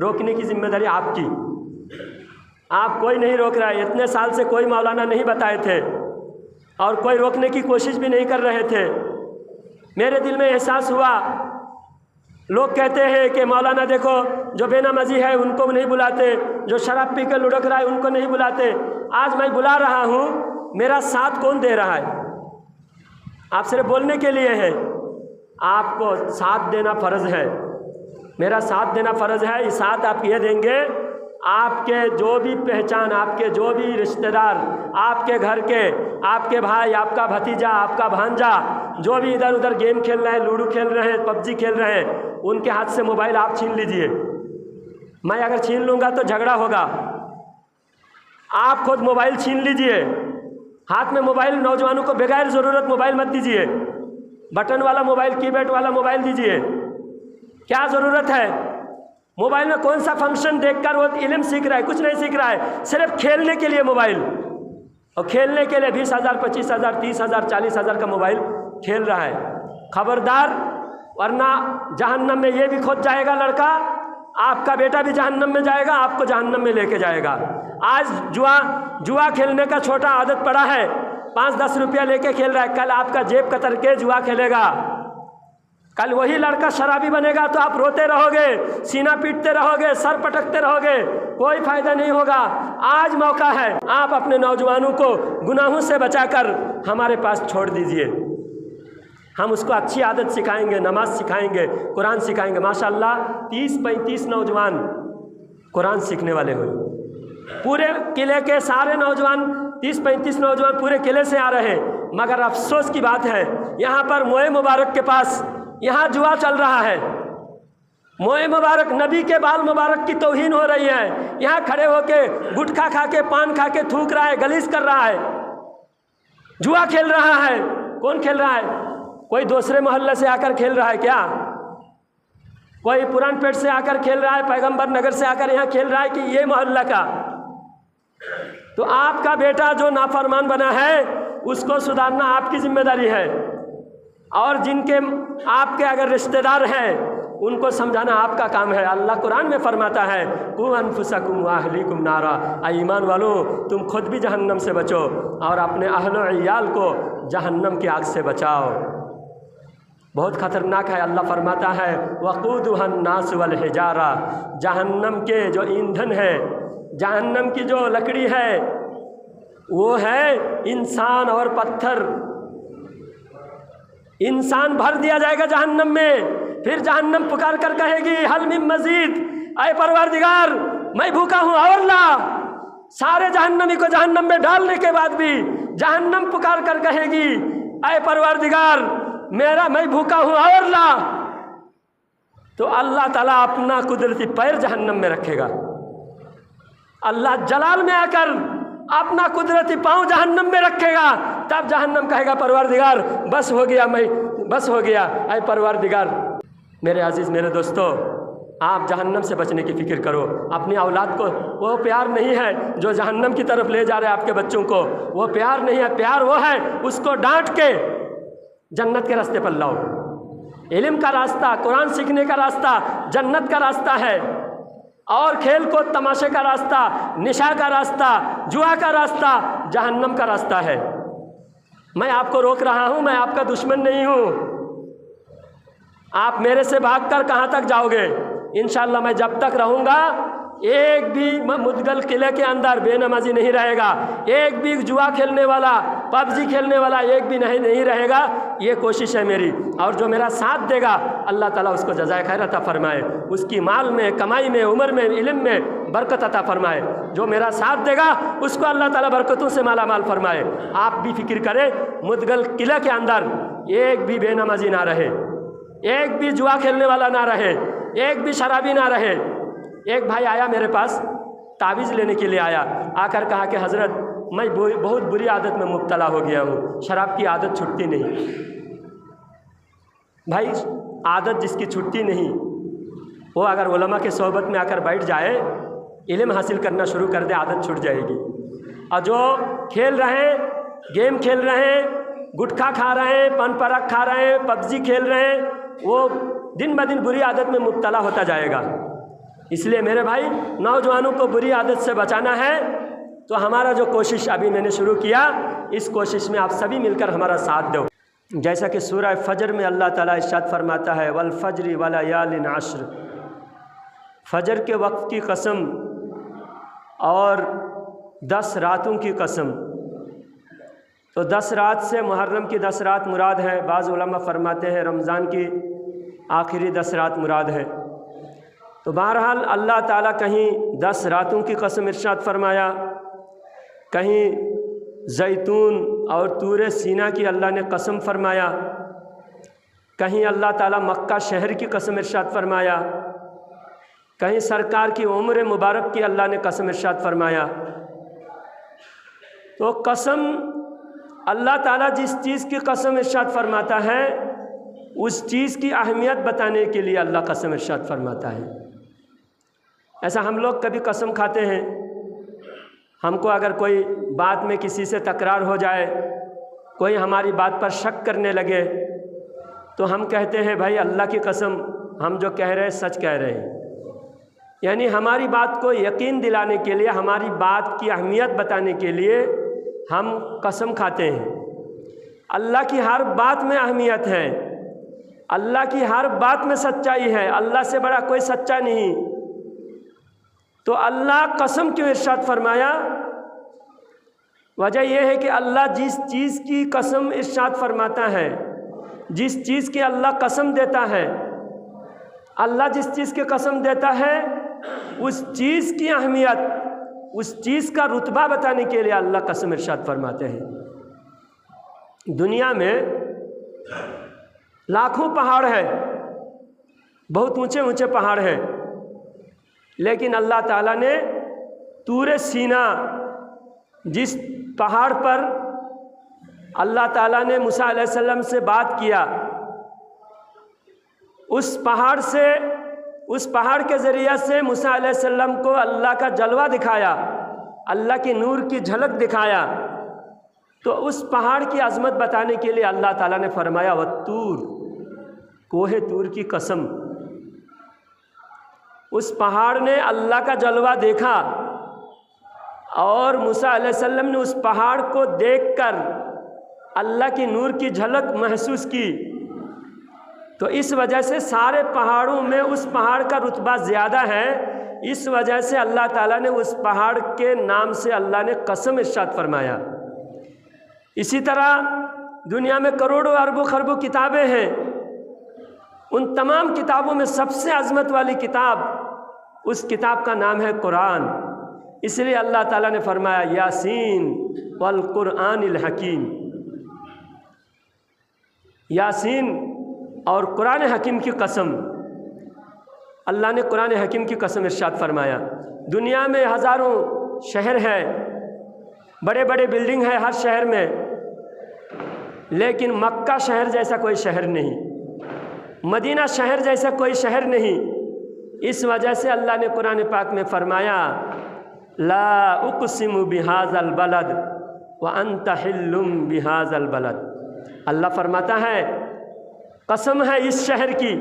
रोकने की जिम्मेदारी आपकी। आप कोई नहीं रोक रहा है। इतने साल से कोई मौलाना नहीं बताए थे और कोई रोकने की कोशिश भी नहीं कर रहे थे। मेरे दिल में एहसास हुआ, लोग कहते हैं कि मौलाना देखो, जो बेनमाजी है उनको नहीं बुलाते, जो शराब पी कर लुढ़क रहा है उनको नहीं बुलाते। आज मैं बुला रहा हूँ, मेरा साथ कौन दे रहा है? आप सिर्फ बोलने के लिए है, आपको साथ देना फ़र्ज़ है, मेरा साथ देना फ़र्ज़ है। इस साथ आप ये देंगे, आपके जो भी पहचान, आपके जो भी रिश्तेदार, आपके घर के, आपके भाई, आपका भतीजा, आपका भांजा, जो भी इधर उधर गेम खेल रहे हैं, लूडो खेल रहे हैं, पबजी खेल रहे हैं, उनके हाथ से मोबाइल आप छीन लीजिए। मैं अगर छीन लूँगा तो झगड़ा होगा। आप खुद मोबाइल छीन लीजिए। हाथ में मोबाइल नौजवानों को बगैर ज़रूरत मोबाइल मत दीजिए। बटन वाला मोबाइल, कीपैड वाला मोबाइल दीजिए। क्या ज़रूरत है? मोबाइल में कौन सा फंक्शन देखकर वो इल्म सीख रहा है? कुछ नहीं सीख रहा है, सिर्फ खेलने के लिए मोबाइल, और खेलने के लिए 20,000, 25,000, 30,000, 40,000 का मोबाइल खेल रहा है। खबरदार, वरना जहन्नम में ये भी खोद जाएगा लड़का, आपका बेटा भी जहन्नम में जाएगा, आपको जहन्नम में लेके जाएगा। आज जुआ खेलने का छोटा आदत पड़ा है, 5-10 रुपया लेके खेल रहा है, कल आपका जेब कतर के जुआ खेलेगा, कल वही लड़का शराबी बनेगा तो आप रोते रहोगे, सीना पीटते रहोगे, सर पटकते रहोगे, कोई फायदा नहीं होगा। आज मौका है, आप अपने नौजवानों को गुनाहों से बचाकर हमारे पास छोड़ दीजिए। हम उसको अच्छी आदत सिखाएंगे, नमाज सिखाएंगे, कुरान सिखाएंगे। माशाअल्लाह 30-35 नौजवान कुरान सीखने वाले हुए। पूरे किले के सारे नौजवान, 30-35 नौजवान पूरे किले से आ रहे हैं। मगर अफसोस की बात है, यहाँ पर मोए मुबारक के पास यहाँ जुआ चल रहा है। मोए मुबारक, नबी के बाल मुबारक की तौहीन हो रही है। यहाँ खड़े होके गुटखा खा के, पान खा के थूक रहा है, गलीज कर रहा है, जुआ खेल रहा है। कौन खेल रहा है? कोई दूसरे मोहल्ले से आकर खेल रहा है क्या? कोई पुरान पेट से आकर खेल रहा है, पैगंबर नगर से आकर यहाँ खेल रहा है कि ये मोहल्ला का? तो आपका बेटा जो नाफरमान बना है उसको सुधारना आपकी जिम्मेदारी है, और जिनके आपके अगर रिश्तेदार हैं उनको समझाना आपका काम है। अल्लाह कुरान में फरमाता है, कु अनफुसकुम व अहलीकुम नारा, ईमान वालों तुम खुद भी जहन्नम से बचो और अपने अहल व इयाल को जहन्नम की आग से बचाओ। बहुत ख़तरनाक है। अल्लाह फरमाता है, वक़ूदुहन नास वल हिजारा, जहन्नम के जो ईंधन है, जहन्नम की जो लकड़ी है वो है इंसान और पत्थर। इंसान भर दिया जाएगा जहन्नम में, फिर जहन्नम पुकार कर कहेगी हल मिन मजीद, ऐ परवरदिगार मैं भूखा हूँ और ला। सारे जहन्नमी को जहन्नम में डालने के बाद भी जहन्नम पुकार कर कहेगी ऐ परवरदिगार मैं भूखा हूँ और ला। तो अल्लाह ताला अपना कुदरती पैर जहन्नम में रखेगा। अल्लाह जलाल में आकर अपना कुदरती पाँव जहन्नम में रखेगा, तब जहन्नम कहेगा परवरदिगार बस हो गया, बस हो गया, ऐ परवरदिगार। मेरे अजीज़, मेरे दोस्तों, आप जहन्नम से बचने की फ़िक्र करो। अपनी औलाद को वो प्यार नहीं है जो जहन्नम की तरफ ले जा रहे हैं आपके बच्चों को, वो प्यार नहीं है। प्यार वो है उसको डांट के जन्नत के रास्ते पर लाओ। इल्म का रास्ता, कुरान सीखने का रास्ता जन्नत का रास्ता है, और खेल को तमाशे का रास्ता, निशा का रास्ता, जुआ का रास्ता जहन्नम का रास्ता है। मैं आपको रोक रहा हूँ, मैं आपका दुश्मन नहीं हूँ। आप मेरे से भागकर कहाँ तक जाओगे? इंशाअल्लाह मैं जब तक रहूँगा एक भी मुदगल किले के अंदर बेनमाजी नहीं रहेगा, एक भी जुआ खेलने वाला, पबजी खेलने वाला एक भी नहीं रहेगा। ये कोशिश है मेरी, और जो मेरा साथ देगा अल्लाह ताला उसको जज़ाए खैर अता फरमाए, उसकी माल में, कमाई में, उम्र में, इल्म में बरकत अता फरमाए। जो मेरा साथ देगा उसको अल्लाह ताला बरकतों से माला माल फरमाए। आप भी फिक्र करें, मुदगल किले के अंदर एक भी बेनमाजी ना रहे, एक भी जुआ खेलने वाला ना रहे, एक भी शराबी ना रहे। एक भाई आया मेरे पास, तावीज़ लेने के लिए आया, आकर कहा कि हज़रत मैं बहुत बुरी आदत में मुब्तला हो गया हूँ, शराब की आदत छूटती नहीं। भाई, आदत जिसकी छूटती नहीं वो अगर उलमा के सोहबत में आकर बैठ जाए, इल्म हासिल करना शुरू कर दे, आदत छूट जाएगी। और जो खेल रहे हैं, गेम खेल रहे हैं, गुटखा खा रहे हैं, पान पराग खा रहे हैं, पबजी खेल रहे हैं, वो दिन ब दिन बुरी आदत में मुब्तला होता जाएगा। इसलिए मेरे भाई, नौजवानों को बुरी आदत से बचाना है तो हमारा जो कोशिश अभी मैंने शुरू किया, इस कोशिश में आप सभी मिलकर हमारा साथ दो। जैसा कि सूरह फजर में अल्लाह ताला इरशाद फरमाता है, वल फज्र व लयालिन अश्र, फजर के वक्त की कसम और 10 रातों की कसम। तो 10 रात से मुहर्रम की 10 रात मुराद है, बाज़ उलमा फरमाते हैं रमज़ान की आखिरी 10 रात मुराद है। तो बहरहाल अल्लाह ताला कहीं 10 रातों की कसम इरशाद फरमाया, कहीं जैतून और तूरे सीना की अल्लाह ने कसम फरमाया, कहीं अल्लाह ताला मक्का शहर की कसम इरशाद फरमाया, कहीं सरकार की उम्र मुबारक की अल्लाह ने कसम इरशाद फरमाया। तो कसम, अल्लाह ताला जिस चीज़ की कसम इरशाद फरमाता है उस चीज़ की अहमियत बताने के लिए अल्लाह कसम इरशाद फरमाता है। ऐसा हम लोग कभी कसम खाते हैं, हमको अगर कोई बात में किसी से तकरार हो जाए, कोई हमारी बात पर शक करने लगे, तो हम कहते हैं भाई अल्लाह की कसम हम जो कह रहे हैं सच कह रहे हैं। यानी हमारी बात को यकीन दिलाने के लिए, हमारी बात की अहमियत बताने के लिए हम कसम खाते हैं। अल्लाह की हर बात में अहमियत है, अल्लाह की हर बात में सच्चाई है, अल्लाह से बड़ा कोई सच्चा नहीं। तो अल्लाह कसम क्यों इरशाद फरमाया? वजह यह है कि अल्लाह जिस चीज़ की कसम इरशाद फरमाता है, जिस चीज़ की अल्लाह कसम देता है, अल्लाह जिस चीज़ की कसम देता है उस चीज़ की अहमियत, उस चीज़ का रुतबा बताने के लिए अल्लाह कसम इरशाद फरमाते हैं। दुनिया में लाखों पहाड़ है, बहुत ऊंचे ऊंचे पहाड़ हैं, लेकिन अल्लाह ताला ने तूरे सीना, जिस पहाड़ पर अल्लाह ताला ने मूसा अलैहिस्सलाम से बात किया, उस पहाड़ के ज़रिए से मूसा अलैहिस्सलाम को अल्लाह का जलवा दिखाया, अल्लाह के नूर की झलक दिखाया। तो उस पहाड़ की अज़मत बताने के लिए अल्लाह ताला ने फरमाया वत्तूर, कोहे तूर की कसम। उस पहाड़ ने अल्लाह का जलवा देखा और मूसा अलैहिस्सलाम ने उस पहाड़ को देखकर अल्लाह की नूर की झलक महसूस की। तो इस वजह से सारे पहाड़ों में उस पहाड़ का रुतबा ज़्यादा है। इस वजह से अल्लाह ताला ने उस पहाड़ के नाम से अल्लाह ने कसम इरशाद फरमाया। इसी तरह दुनिया में करोड़ों अरबों खरबों किताबें हैं, उन तमाम किताबों में सबसे अज़मत वाली किताब, उस किताब का नाम है कुरान। इसलिए अल्लाह ताला ने फरमाया यासीन वल कुरआनिल हकीम, यासीन और कुरान हकीम की कसम। अल्लाह ने कुरान हकीम की कसम इरशाद फरमाया। दुनिया में हज़ारों शहर है, बड़े बड़े बिल्डिंग है हर शहर में, लेकिन मक्का शहर जैसा कोई शहर नहीं, मदीना शहर जैसा कोई शहर नहीं। इस वजह से अल्लाह ने कुरान पाक में फरमाया ला उक़सिमु बिहाज़ल बलद व अंत हिल्लुम बिहाज़ल बलद। अल्लाह फरमाता है कसम है इस शहर की,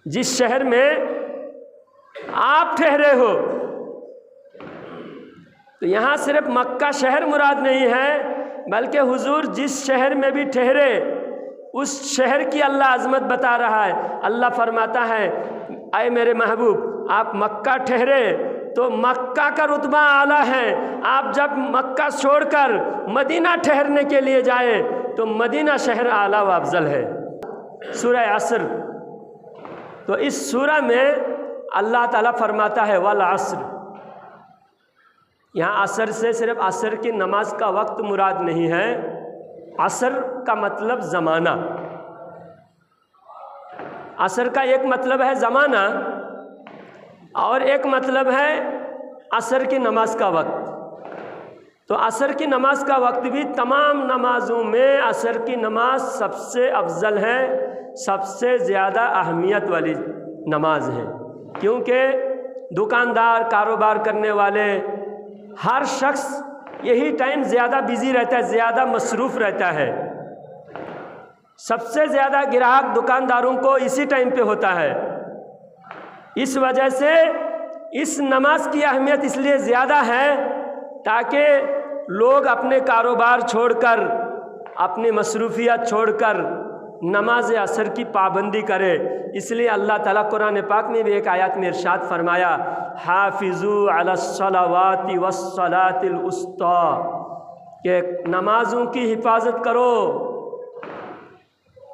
जिस शहर में आप ठहरे हो। तो यहाँ सिर्फ मक्का शहर मुराद नहीं है, बल्कि हुजूर जिस शहर में भी ठहरे उस शहर की अल्लाह अज़मत बता रहा है। अल्लाह फरमाता है ऐ मेरे महबूब, आप मक्का ठहरे तो मक्का का रुतबा आला है। आप जब मक्का छोड़कर मदीना ठहरने के लिए जाए तो मदीना शहर आला व अफजल है। सूरह असर, तो इस सूरह में अल्लाह ताला फरमाता है वल असर। यहाँ असर से सिर्फ असर की नमाज का वक्त मुराद नहीं है, असर का मतलब ज़माना। असर का एक मतलब है ज़माना और एक मतलब है असर की नमाज का वक्त। तो असर की नमाज का वक्त भी तमाम नमाज़ों में असर की नमाज सबसे अफजल है, सबसे ज़्यादा अहमियत वाली नमाज है। क्योंकि दुकानदार, कारोबार करने वाले, हर शख्स यही टाइम ज़्यादा बिज़ी रहता है, ज़्यादा मसरूफ़ रहता है। सबसे ज़्यादा ग्राहक दुकानदारों को इसी टाइम पे होता है। इस वजह से इस नमाज की अहमियत इसलिए ज़्यादा है ताकि लोग अपने कारोबार छोड़कर, अपनी मसरूफियत छोड़कर नमाज असर की पाबंदी करें। इसलिए अल्लाह ताला कुरान पाक में भी एक आयत में इरशाद फरमाया हाफिज़ू अलस्सलावाति वस्सलातिल उस्ता, कि नमाज़ों की हिफाजत करो।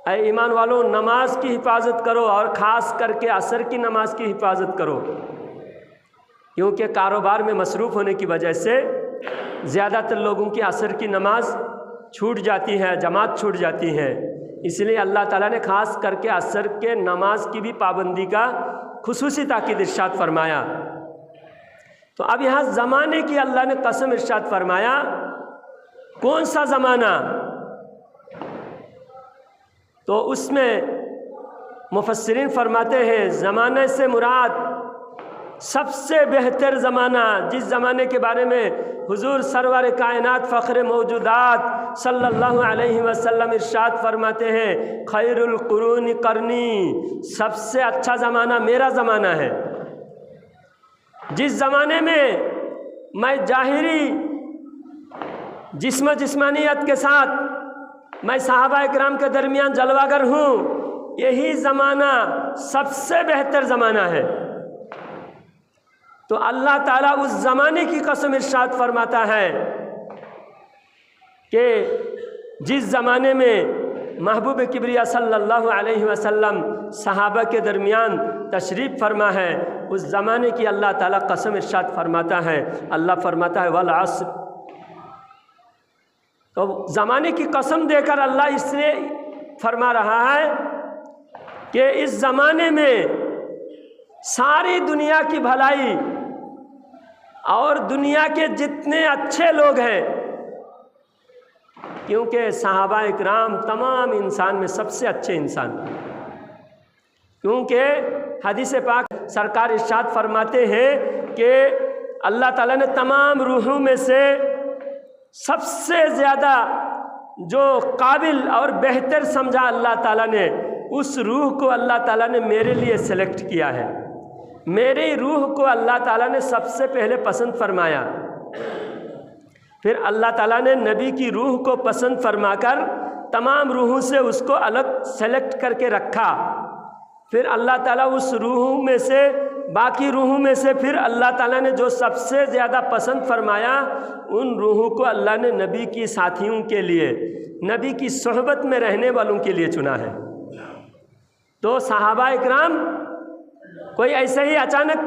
ऐ ईमान वालों, नमाज की हिफाजत करो और ख़ास करके असर की नमाज की हिफाजत करो। क्योंकि कारोबार में मसरूफ़ होने की वजह से ज़्यादातर लोगों की असर की नमाज छूट जाती है, जमात छूट जाती है। इसलिए अल्लाह ताला ने ख़ास करके असर के नमाज की भी पाबंदी का खुसूसी ताकीद इरशाद फरमाया। तो अब यहाँ ज़माने की अल्लाह ने कसम इरशाद फरमाया। कौन सा ज़माना? तो उसमें मुफस्सिरीन फरमाते हैं ज़माने से मुराद सबसे बेहतर ज़माना, जिस ज़माने के बारे में हुजूर सरवर कायनात फ़ख्र मौजूदात सल्लल्लाहु अलैहि वसल्लम इरशाद फरमाते हैं खैरुल कुरूनी करनी, सबसे अच्छा ज़माना मेरा ज़माना है। जिस ज़माने में मैं जाहिरी जिस्मानियत के साथ मैं सहाबा इकराम के दरमियान जलवागर हूँ, यही ज़माना सबसे बेहतर ज़माना है। तो अल्लाह ताला उस ज़माने की कसम इरशाद फरमाता है कि जिस ज़माने में महबूब किबरिया सल्लल्लाहु अलैहि वसल्लम सहाबा के दरमियान तशरीफ़ फरमा है, उस ज़माने की अल्लाह ताला कसम इरशाद फरमाता है। अल्लाह फरमाता है वल अस्र। तो ज़माने की कसम देकर अल्लाह इसलिए फरमा रहा है कि इस ज़माने में सारी दुनिया की भलाई और दुनिया के जितने अच्छे लोग हैं, क्योंकि सहाबा इकराम तमाम इंसान में सबसे अच्छे इंसान, क्योंकि हदीस पाक सरकार इरशाद फरमाते हैं कि अल्लाह ताला ने तमाम रूहों में से सबसे ज़्यादा जो काबिल और बेहतर समझा अल्लाह ताला ने, उस रूह को अल्लाह ताला ने मेरे लिए सेलेक्ट किया है। मेरी रूह को अल्लाह ताला ने सबसे पहले पसंद फरमाया, फिर अल्लाह ताला ने नबी की रूह को पसंद फरमाकर तमाम रूहों से उसको अलग सेलेक्ट करके रखा। फिर अल्लाह ताला उस रूह में से, बाकी रूहों में से फिर अल्लाह ताला ने जो सबसे ज़्यादा पसंद फरमाया, उन रूहों को अल्लाह ने नबी की साथियों के लिए, नबी की सोहबत में रहने वालों के लिए चुना है। तो सहाबा इकराम कोई ऐसे ही अचानक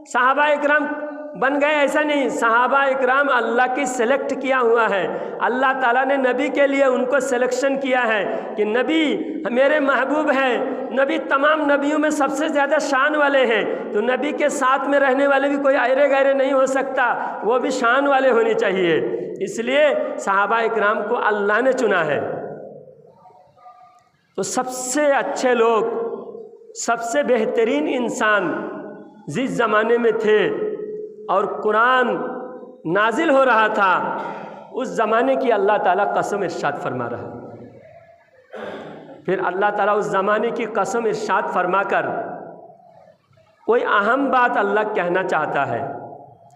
सहाबा इकराम बन गए, ऐसा नहीं। सहाबा इकराम अल्लाह की सेलेक्ट किया हुआ है। अल्लाह ताला ने नबी के लिए उनको सिलेक्शन किया है कि नबी मेरे महबूब हैं, नबी तमाम नबियों में सबसे ज़्यादा शान वाले हैं, तो नबी के साथ में रहने वाले भी कोई आयरे गैरे नहीं हो सकता, वो भी शान वाले होने चाहिए। इसलिए सहाबा इकराम को अल्लाह ने चुना है। तो सबसे अच्छे लोग, सबसे बेहतरीन इंसान जिस ज़माने में थे और कुरान नाजिल हो रहा था, उस ज़माने की अल्लाह ताला कसम इरशाद फरमा रहा है। फिर अल्लाह ताला उस ज़माने की कसम इरशाद फरमाकर कोई अहम बात अल्लाह कहना चाहता है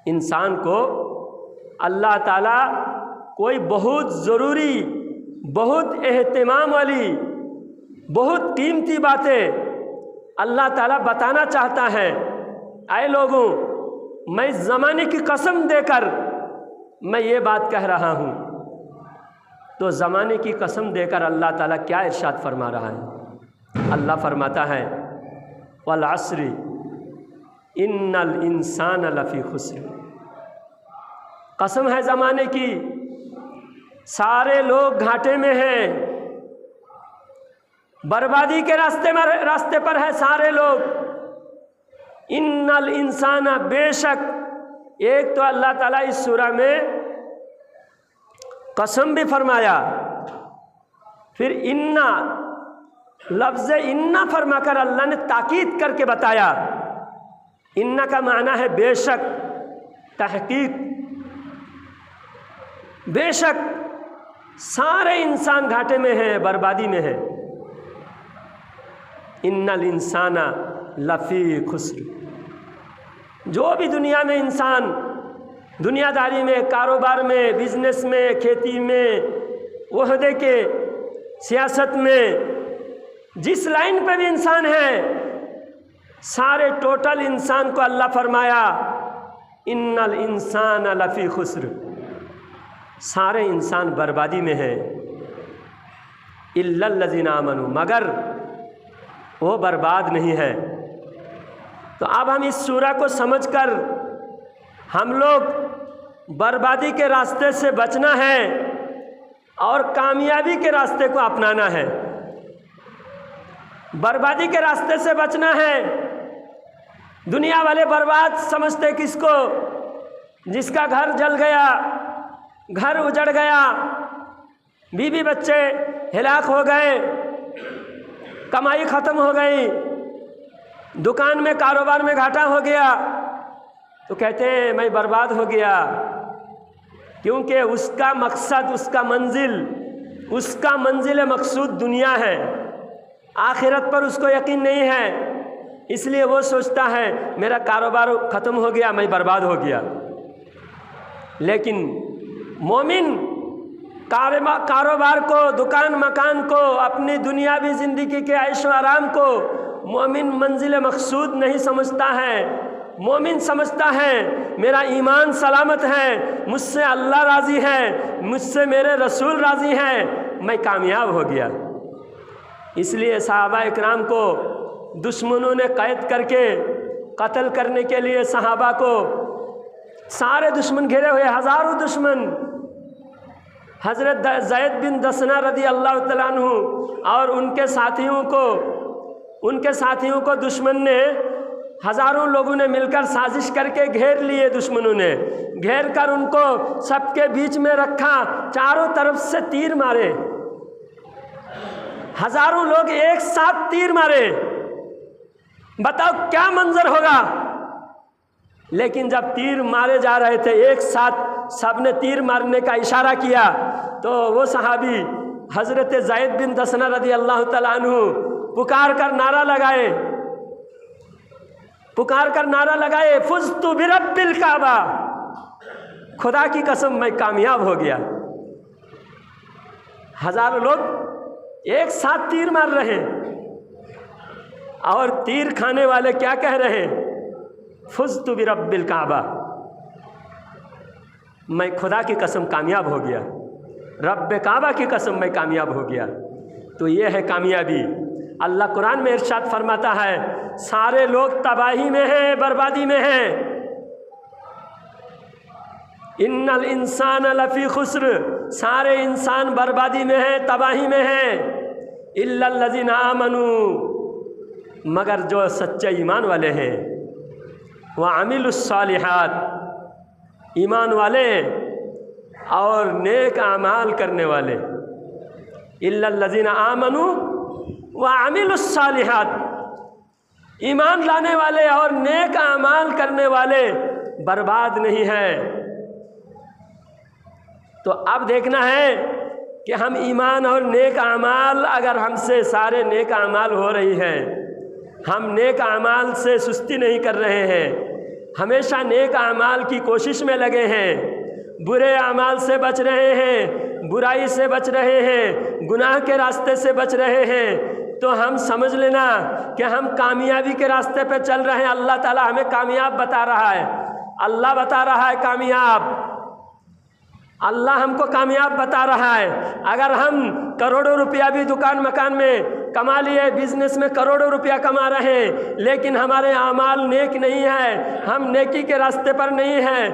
इंसान को। अल्लाह ताला कोई बहुत ज़रूरी, बहुत एहतिमाम वाली, बहुत कीमती बातें अल्लाह ताला बताना चाहता है। आए लोगों, मैं ज़माने की कसम देकर मैं ये बात कह रहा हूँ। तो ज़माने की कसम देकर अल्लाह ताला क्या इरशाद फरमा रहा है? अल्लाह फरमाता है वल अस्री इन्नल इंसान लफ़ी खुस्र। कसम है ज़माने की, सारे लोग घाटे में हैं, बर्बादी के रास्ते पर है सारे लोग। इन्नल इंसाना, बेशक, एक तो अल्लाह ताला इस सूरा में कसम भी फरमाया, फिर इन्ना, लफ्ज़ इन्ना फरमाकर अल्लाह ने ताकीद करके बताया। इन्ना का माना है बेशक, तहकीक। बेशक सारे इंसान घाटे में हैं, बर्बादी में है। इन्नल इंसाना लफ़ी खुस्र। जो भी दुनिया में इंसान, दुनियादारी में, कारोबार में, बिजनेस में, खेती में, ओहदे के, सियासत में, जिस लाइन पे भी इंसान है, सारे टोटल इंसान को अल्लाह फरमाया इन्नल इंसान लफ़ी खुस्र। सारे इंसान बर्बादी में है। इल्लल लज़ीना आमनू, मगर वो बर्बाद नहीं है। तो अब हम इस सूरा को समझकर हम लोग बर्बादी के रास्ते से बचना है और कामयाबी के रास्ते को अपनाना है। बर्बादी के रास्ते से बचना है। दुनिया वाले बर्बाद समझते किसको? जिसका घर जल गया, घर उजड़ गया, बीवी बच्चे हिलाक हो गए, कमाई ख़त्म हो गई, दुकान में कारोबार में घाटा हो गया, तो कहते हैं मैं बर्बाद हो गया। क्योंकि उसका मकसद, उसका मंजिल मकसूद दुनिया है, आखिरत पर उसको यकीन नहीं है। इसलिए वो सोचता है मेरा कारोबार ख़त्म हो गया, मैं बर्बाद हो गया। लेकिन मोमिन कारोबार को, दुकान मकान को, अपनी दुनियावी ज़िंदगी के ऐशो आराम को मोमिन मंजिल मकसूद नहीं समझता है। मोमिन समझता है मेरा ईमान सलामत है, मुझसे अल्लाह राज़ी है, मुझसे मेरे रसूल राज़ी हैं, मैं कामयाब हो गया। इसलिए सहाबा इकराम को दुश्मनों ने कैद करके कत्ल करने के लिए सहाबा को सारे दुश्मन घेरे हुए, हज़ारों दुश्मन। हज़रत ज़ैद बिन दसना रदी अल्लाह तआला अन्हु और उनके साथियों को दुश्मन ने, हज़ारों लोगों ने मिलकर साजिश करके घेर लिए। दुश्मनों ने घेर कर उनको सबके बीच में रखा, चारों तरफ से तीर मारे, हज़ारों लोग एक साथ तीर मारे। बताओ क्या मंजर होगा। लेकिन जब तीर मारे जा रहे थे, एक साथ सबने तीर मारने का इशारा किया, तो वो सहाबी हज़रत ज़ैद बिन दसना रदी अल्लाह तआला अन्हु पुकार कर नारा लगाए, फुज़्तु बिरब्बिल काबा, खुदा की कसम मैं कामयाब हो गया। हज़ारों लोग एक साथ तीर मार रहे और तीर खाने वाले क्या कह रहे, फुज़्तु बिरब्बिल काबा, मैं खुदा की कसम कामयाब हो गया, रब्बे काबा की कसम मैं कामयाब हो गया। तो ये है कामयाबी। अल्लाह कुरान में इरशाद फरमाता है सारे लोग तबाही में हैं, बर्बादी में हैं। इन्नल इंसान लफ़ी खुस्र, सारे इंसान बर्बादी में हैं, तबाही में हैं। इल्लल लज़ीना आमनू, मगर जो सच्चे ईमान वाले हैं, व अमिलुस सालिहात, ईमान वाले और नेक आमाल करने वाले। इल्लल लज़ीना आमनू व अमिलुस सालिहात, ईमान लाने वाले और नेक आमाल करने वाले बर्बाद नहीं है। तो अब देखना है कि हम ईमान और नेक आमाल, अगर हमसे सारे नेक आमाल हो रही है, हम नेक आमाल से सुस्ती नहीं कर रहे हैं, हमेशा नेक आमाल की कोशिश में लगे हैं, बुरे आमाल से बच रहे हैं, बुराई से बच रहे हैं, गुनाह के रास्ते से बच रहे हैं, तो हम समझ लेना कि हम कामयाबी के रास्ते पे चल रहे हैं। अल्लाह ताला हमें कामयाब बता रहा है, अल्लाह बता रहा है कामयाब, अल्लाह हमको कामयाब बता रहा है। अगर हम करोड़ों रुपया भी दुकान मकान में कमा लिए, बिजनेस में करोड़ों रुपया कमा रहे हैं, लेकिन हमारे आमाल नेक नहीं है, हम नेकी के रास्ते पर नहीं हैं,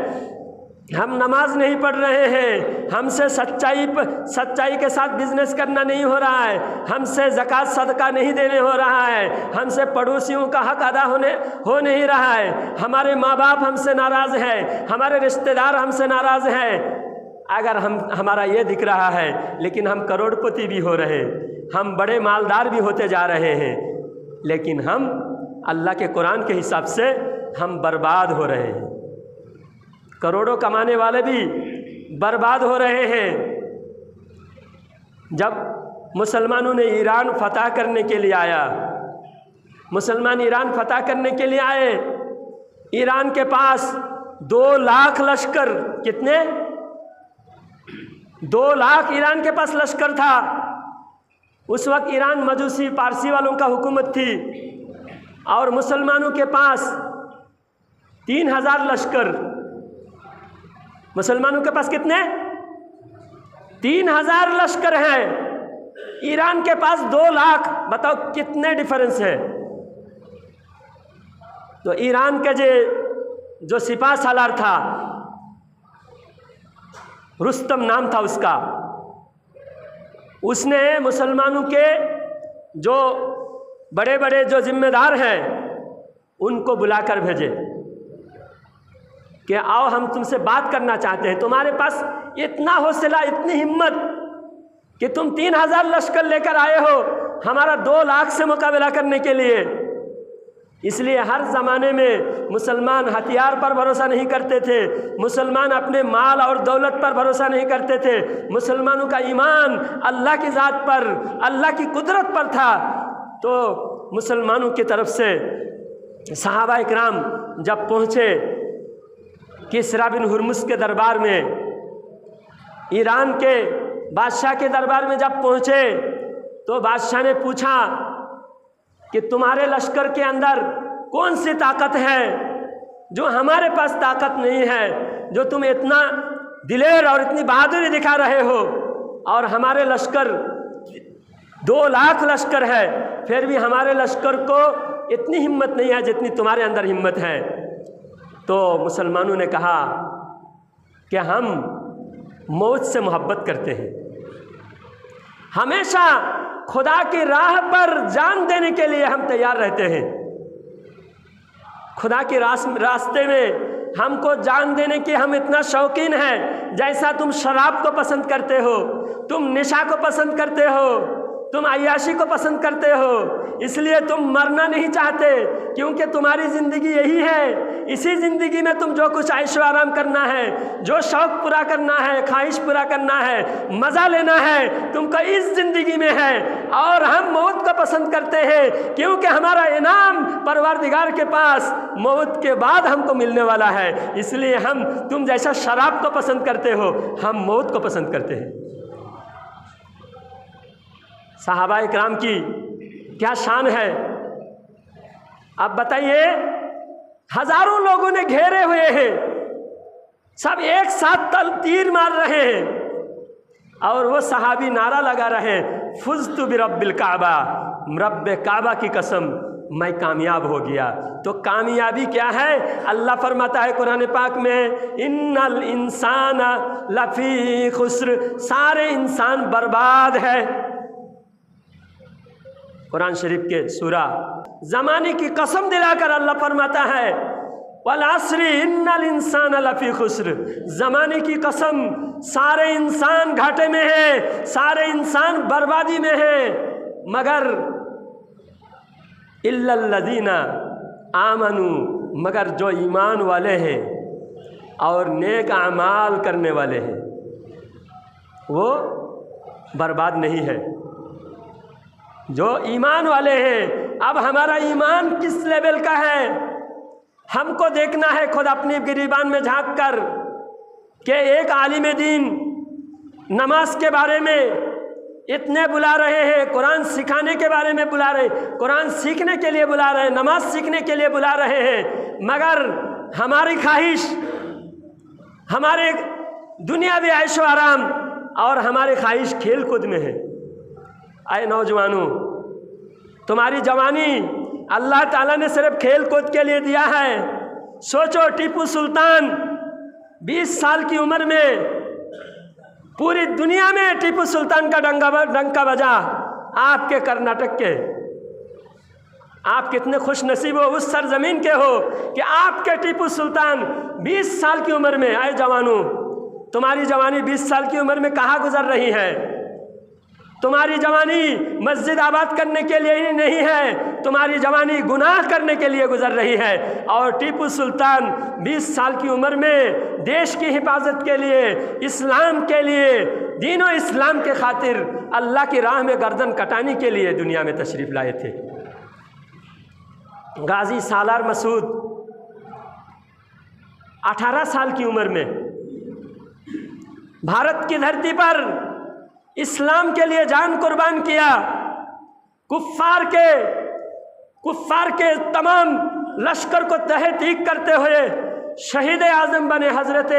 हम नमाज नहीं पढ़ रहे हैं, हमसे सच्चाई के साथ बिजनेस करना नहीं हो रहा है, हमसे ज़कात सदका नहीं देने हो रहा है, हमसे पड़ोसियों का हक अदा हो नहीं रहा है, हमारे माँ बाप हमसे नाराज़ हैं, हमारे रिश्तेदार हमसे नाराज़ हैं। अगर हमारा ये दिख रहा है, लेकिन हम करोड़पति भी हो रहे, हम बड़े मालदार भी होते जा रहे हैं, लेकिन हम अल्लाह के कुरान के हिसाब से हम बर्बाद हो रहे हैं। करोड़ों कमाने वाले भी बर्बाद हो रहे हैं। जब मुसलमानों ने ईरान फतह करने के लिए आया, मुसलमान ईरान फतह करने के लिए आए, ईरान के पास 2 लाख लश्कर, कितने, 2 लाख ईरान के पास लश्कर था। उस वक्त ईरान मजूसी पारसी वालों का हुकूमत थी और मुसलमानों के पास 3000 लश्कर। मुसलमानों के पास कितने, 3000 लश्कर हैं, ईरान के पास 2 लाख। बताओ कितने डिफरेंस है। तो ईरान के जो सिपाह सालार था, रुस्तम नाम था उसका, उसने मुसलमानों के जो बड़े बड़े जो जिम्मेदार हैं उनको बुलाकर भेजे कि आओ हम तुमसे बात करना चाहते हैं, तुम्हारे पास इतना हौसला, इतनी हिम्मत कि तुम 3000 लश्कर लेकर आए हो, हमारा 2 लाख से मुकाबला करने के लिए। इसलिए हर ज़माने में मुसलमान हथियार पर भरोसा नहीं करते थे, मुसलमान अपने माल और दौलत पर भरोसा नहीं करते थे। मुसलमानों का ईमान अल्लाह की ज़ात पर, अल्लाह की कुदरत पर था। तो मुसलमानों की तरफ से सहाबा इकराम जब पहुँचे किसरा बिन हुरमुज़ के दरबार में, ईरान के बादशाह के दरबार में जब पहुँचे तो बादशाह ने पूछा कि तुम्हारे लश्कर के अंदर कौन सी ताकत है जो हमारे पास ताकत नहीं है, जो तुम इतना दिलेर और इतनी बहादुरी दिखा रहे हो, और हमारे लश्कर 2 लाख लश्कर है, फिर भी हमारे लश्कर को इतनी हिम्मत नहीं है जितनी तुम्हारे अंदर हिम्मत है। तो मुसलमानों ने कहा कि हम मौत से मोहब्बत करते हैं, हमेशा खुदा की राह पर जान देने के लिए हम तैयार रहते हैं। खुदा के रास्ते में हमको जान देने की हम इतना शौकीन हैं, जैसा तुम शराब को पसंद करते हो, तुम नशा को पसंद करते हो, तुम अय्याशी को पसंद करते हो, इसलिए तुम मरना नहीं चाहते, क्योंकि तुम्हारी ज़िंदगी यही है। इसी ज़िंदगी में तुम जो कुछ ऐशो आराम करना है, जो शौक़ पूरा करना है, ख्वाहिश पूरा करना है, मज़ा लेना है, तुमको इस ज़िंदगी में है। और हम मौत को पसंद करते हैं क्योंकि हमारा इनाम परवरदिगार के पास मौत के बाद हमको मिलने वाला है। इसलिए हम, तुम जैसा शराब को पसंद करते हो, हम मौत को पसंद करते हैं। सहाबा इकराम की क्या शान है। अब बताइए, हजारों लोगों ने घेरे हुए हैं, सब एक साथ तीर मार रहे हैं, और वो सहाबी नारा लगा रहे हैं, फुज़्तु बिरब्बिल काबा, रब्बे काबा की कसम मैं कामयाब हो गया। तो कामयाबी क्या है? अल्लाह फरमाता है कुरान पाक में, इन्नल इंसान लफी खुस्र, सारे इंसान बर्बाद है। कुरान शरीफ के सूरा ज़माने की कसम दिलाकर अल्लाह फरमाता है, वल अस्री इन्नल इंसान लफी खुस्र, ज़माने की कसम, सारे इंसान घाटे में है, सारे इंसान बर्बादी में है, मगर इल्लल्लज़ीना आमनू, मगर जो ईमान वाले हैं और नेक अमाल करने वाले हैं वो बर्बाद नहीं है। जो ईमान वाले हैं, अब हमारा ईमान किस लेवल का है हमको देखना है खुद अपनी गिरीबान में झांक कर, कि एक आलिम दीन नमाज के बारे में इतने बुला रहे हैं, कुरान सिखाने के बारे में बुला रहे, कुरान सीखने के लिए बुला रहे हैं, नमाज सीखने के लिए बुला रहे हैं, मगर हमारी ख्वाहिश, हमारे दुनियावी ऐशो आराम और हमारी ख्वाहिश खेल कूद में है। आए नौजवानों, तुम्हारी जवानी अल्लाह ताला ने सिर्फ खेल कूद के लिए दिया है। सोचो, टीपू सुल्तान 20 साल की उम्र में पूरी दुनिया में टीपू सुल्तान का डंका बजा, आपके कर्नाटक के। आप कितने खुश नसीब हो, उस सरजमीन के हो कि आपके टीपू सुल्तान 20 साल की उम्र में। आए जवानों, तुम्हारी जवानी 20 साल की उम्र में कहाँ गुजर रही है? तुम्हारी जवानी मस्जिद आबाद करने के लिए ही नहीं है, तुम्हारी जवानी गुनाह करने के लिए गुजर रही है। और टीपू सुल्तान 20 साल की उम्र में देश की हिफाजत के लिए, इस्लाम के लिए, दीनों इस्लाम के खातिर अल्लाह की राह में गर्दन कटाने के लिए दुनिया में तशरीफ़ लाए थे। गाजी सालार मसूद 18 साल की उम्र में भारत की धरती पर इस्लाम के लिए जान कुर्बान किया। कुफ्फार के तमाम लश्कर को तहे तीक करते हुए शहीद आज़म बने हज़रत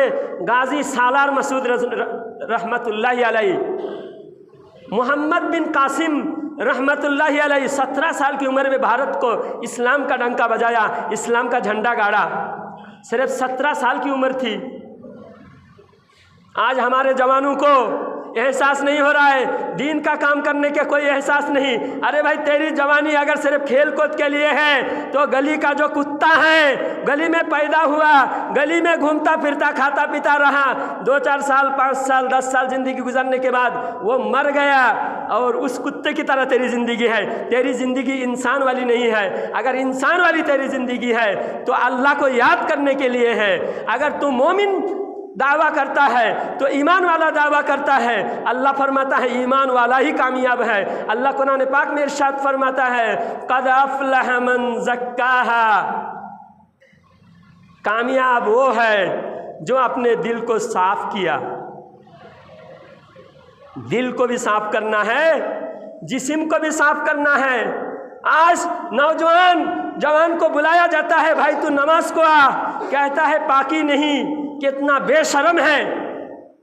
गाजी सालार मसूद रहमतुल्लाहि अलैहि। मोहम्मद बिन कासिम रहमतुल्लाहि अलैहि 17 साल की उम्र में भारत को इस्लाम का डंका बजाया, इस्लाम का झंडा गाड़ा। सिर्फ 17 साल की उम्र थी। आज हमारे जवानों को एहसास नहीं हो रहा है, दीन का काम करने के कोई एहसास नहीं। अरे भाई, तेरी जवानी अगर सिर्फ खेल कूद के लिए है तो गली का जो कुत्ता है, गली में पैदा हुआ, गली में घूमता फिरता खाता पीता रहा, 2-4 साल 5 साल 10 साल ज़िंदगी गुजरने के बाद वो मर गया और उस कुत्ते की तरह तेरी ज़िंदगी है। तेरी ज़िंदगी इंसान वाली नहीं है। अगर इंसान वाली तेरी ज़िंदगी है तो अल्लाह को याद करने के लिए है। अगर तू मोमिन दावा करता है तो ईमान वाला दावा करता है। अल्लाह फरमाता है ईमान वाला ही कामयाब है। अल्लाह कुरान पाक में इरशाद फरमाता है क़द अफ़लह मन ज़क्काहा, कामयाब वो है जो अपने दिल को साफ किया। दिल को भी साफ करना है, जिस्म को भी साफ करना है। आज नौजवान जवान को बुलाया जाता है, भाई तू नमाज को आ, कहता है पाकी नहीं। कितना बेशर्म है,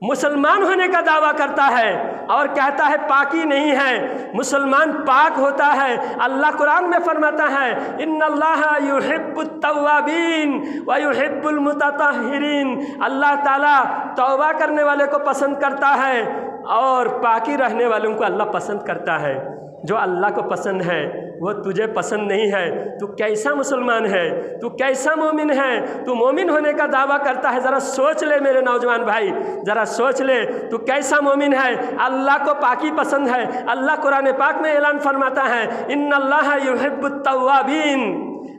मुसलमान होने का दावा करता है और कहता है पाकी नहीं है। मुसलमान पाक होता है। अल्लाह कुरान में फरमाता है इन्नल्लाहा युहिब्बुत तव्वाबीन व युहिब्बुल मुतत्तहिरीन। अल्लाह ताला तौबा करने वाले को पसंद करता है और पाकी रहने वालों को अल्लाह पसंद करता है। जो अल्लाह को पसंद है वो तुझे पसंद नहीं है। तू कैसा मुसलमान है, तू कैसा मोमिन है? तू मोमिन होने का दावा करता है। ज़रा सोच ले मेरे नौजवान भाई, ज़रा सोच ले तू कैसा मोमिन है। अल्लाह को पाकी पसंद है। अल्लाह कुरान पाक में ऐलान फरमाता है इन्नल्लाहा युहिब्बुत तव्वाबीन।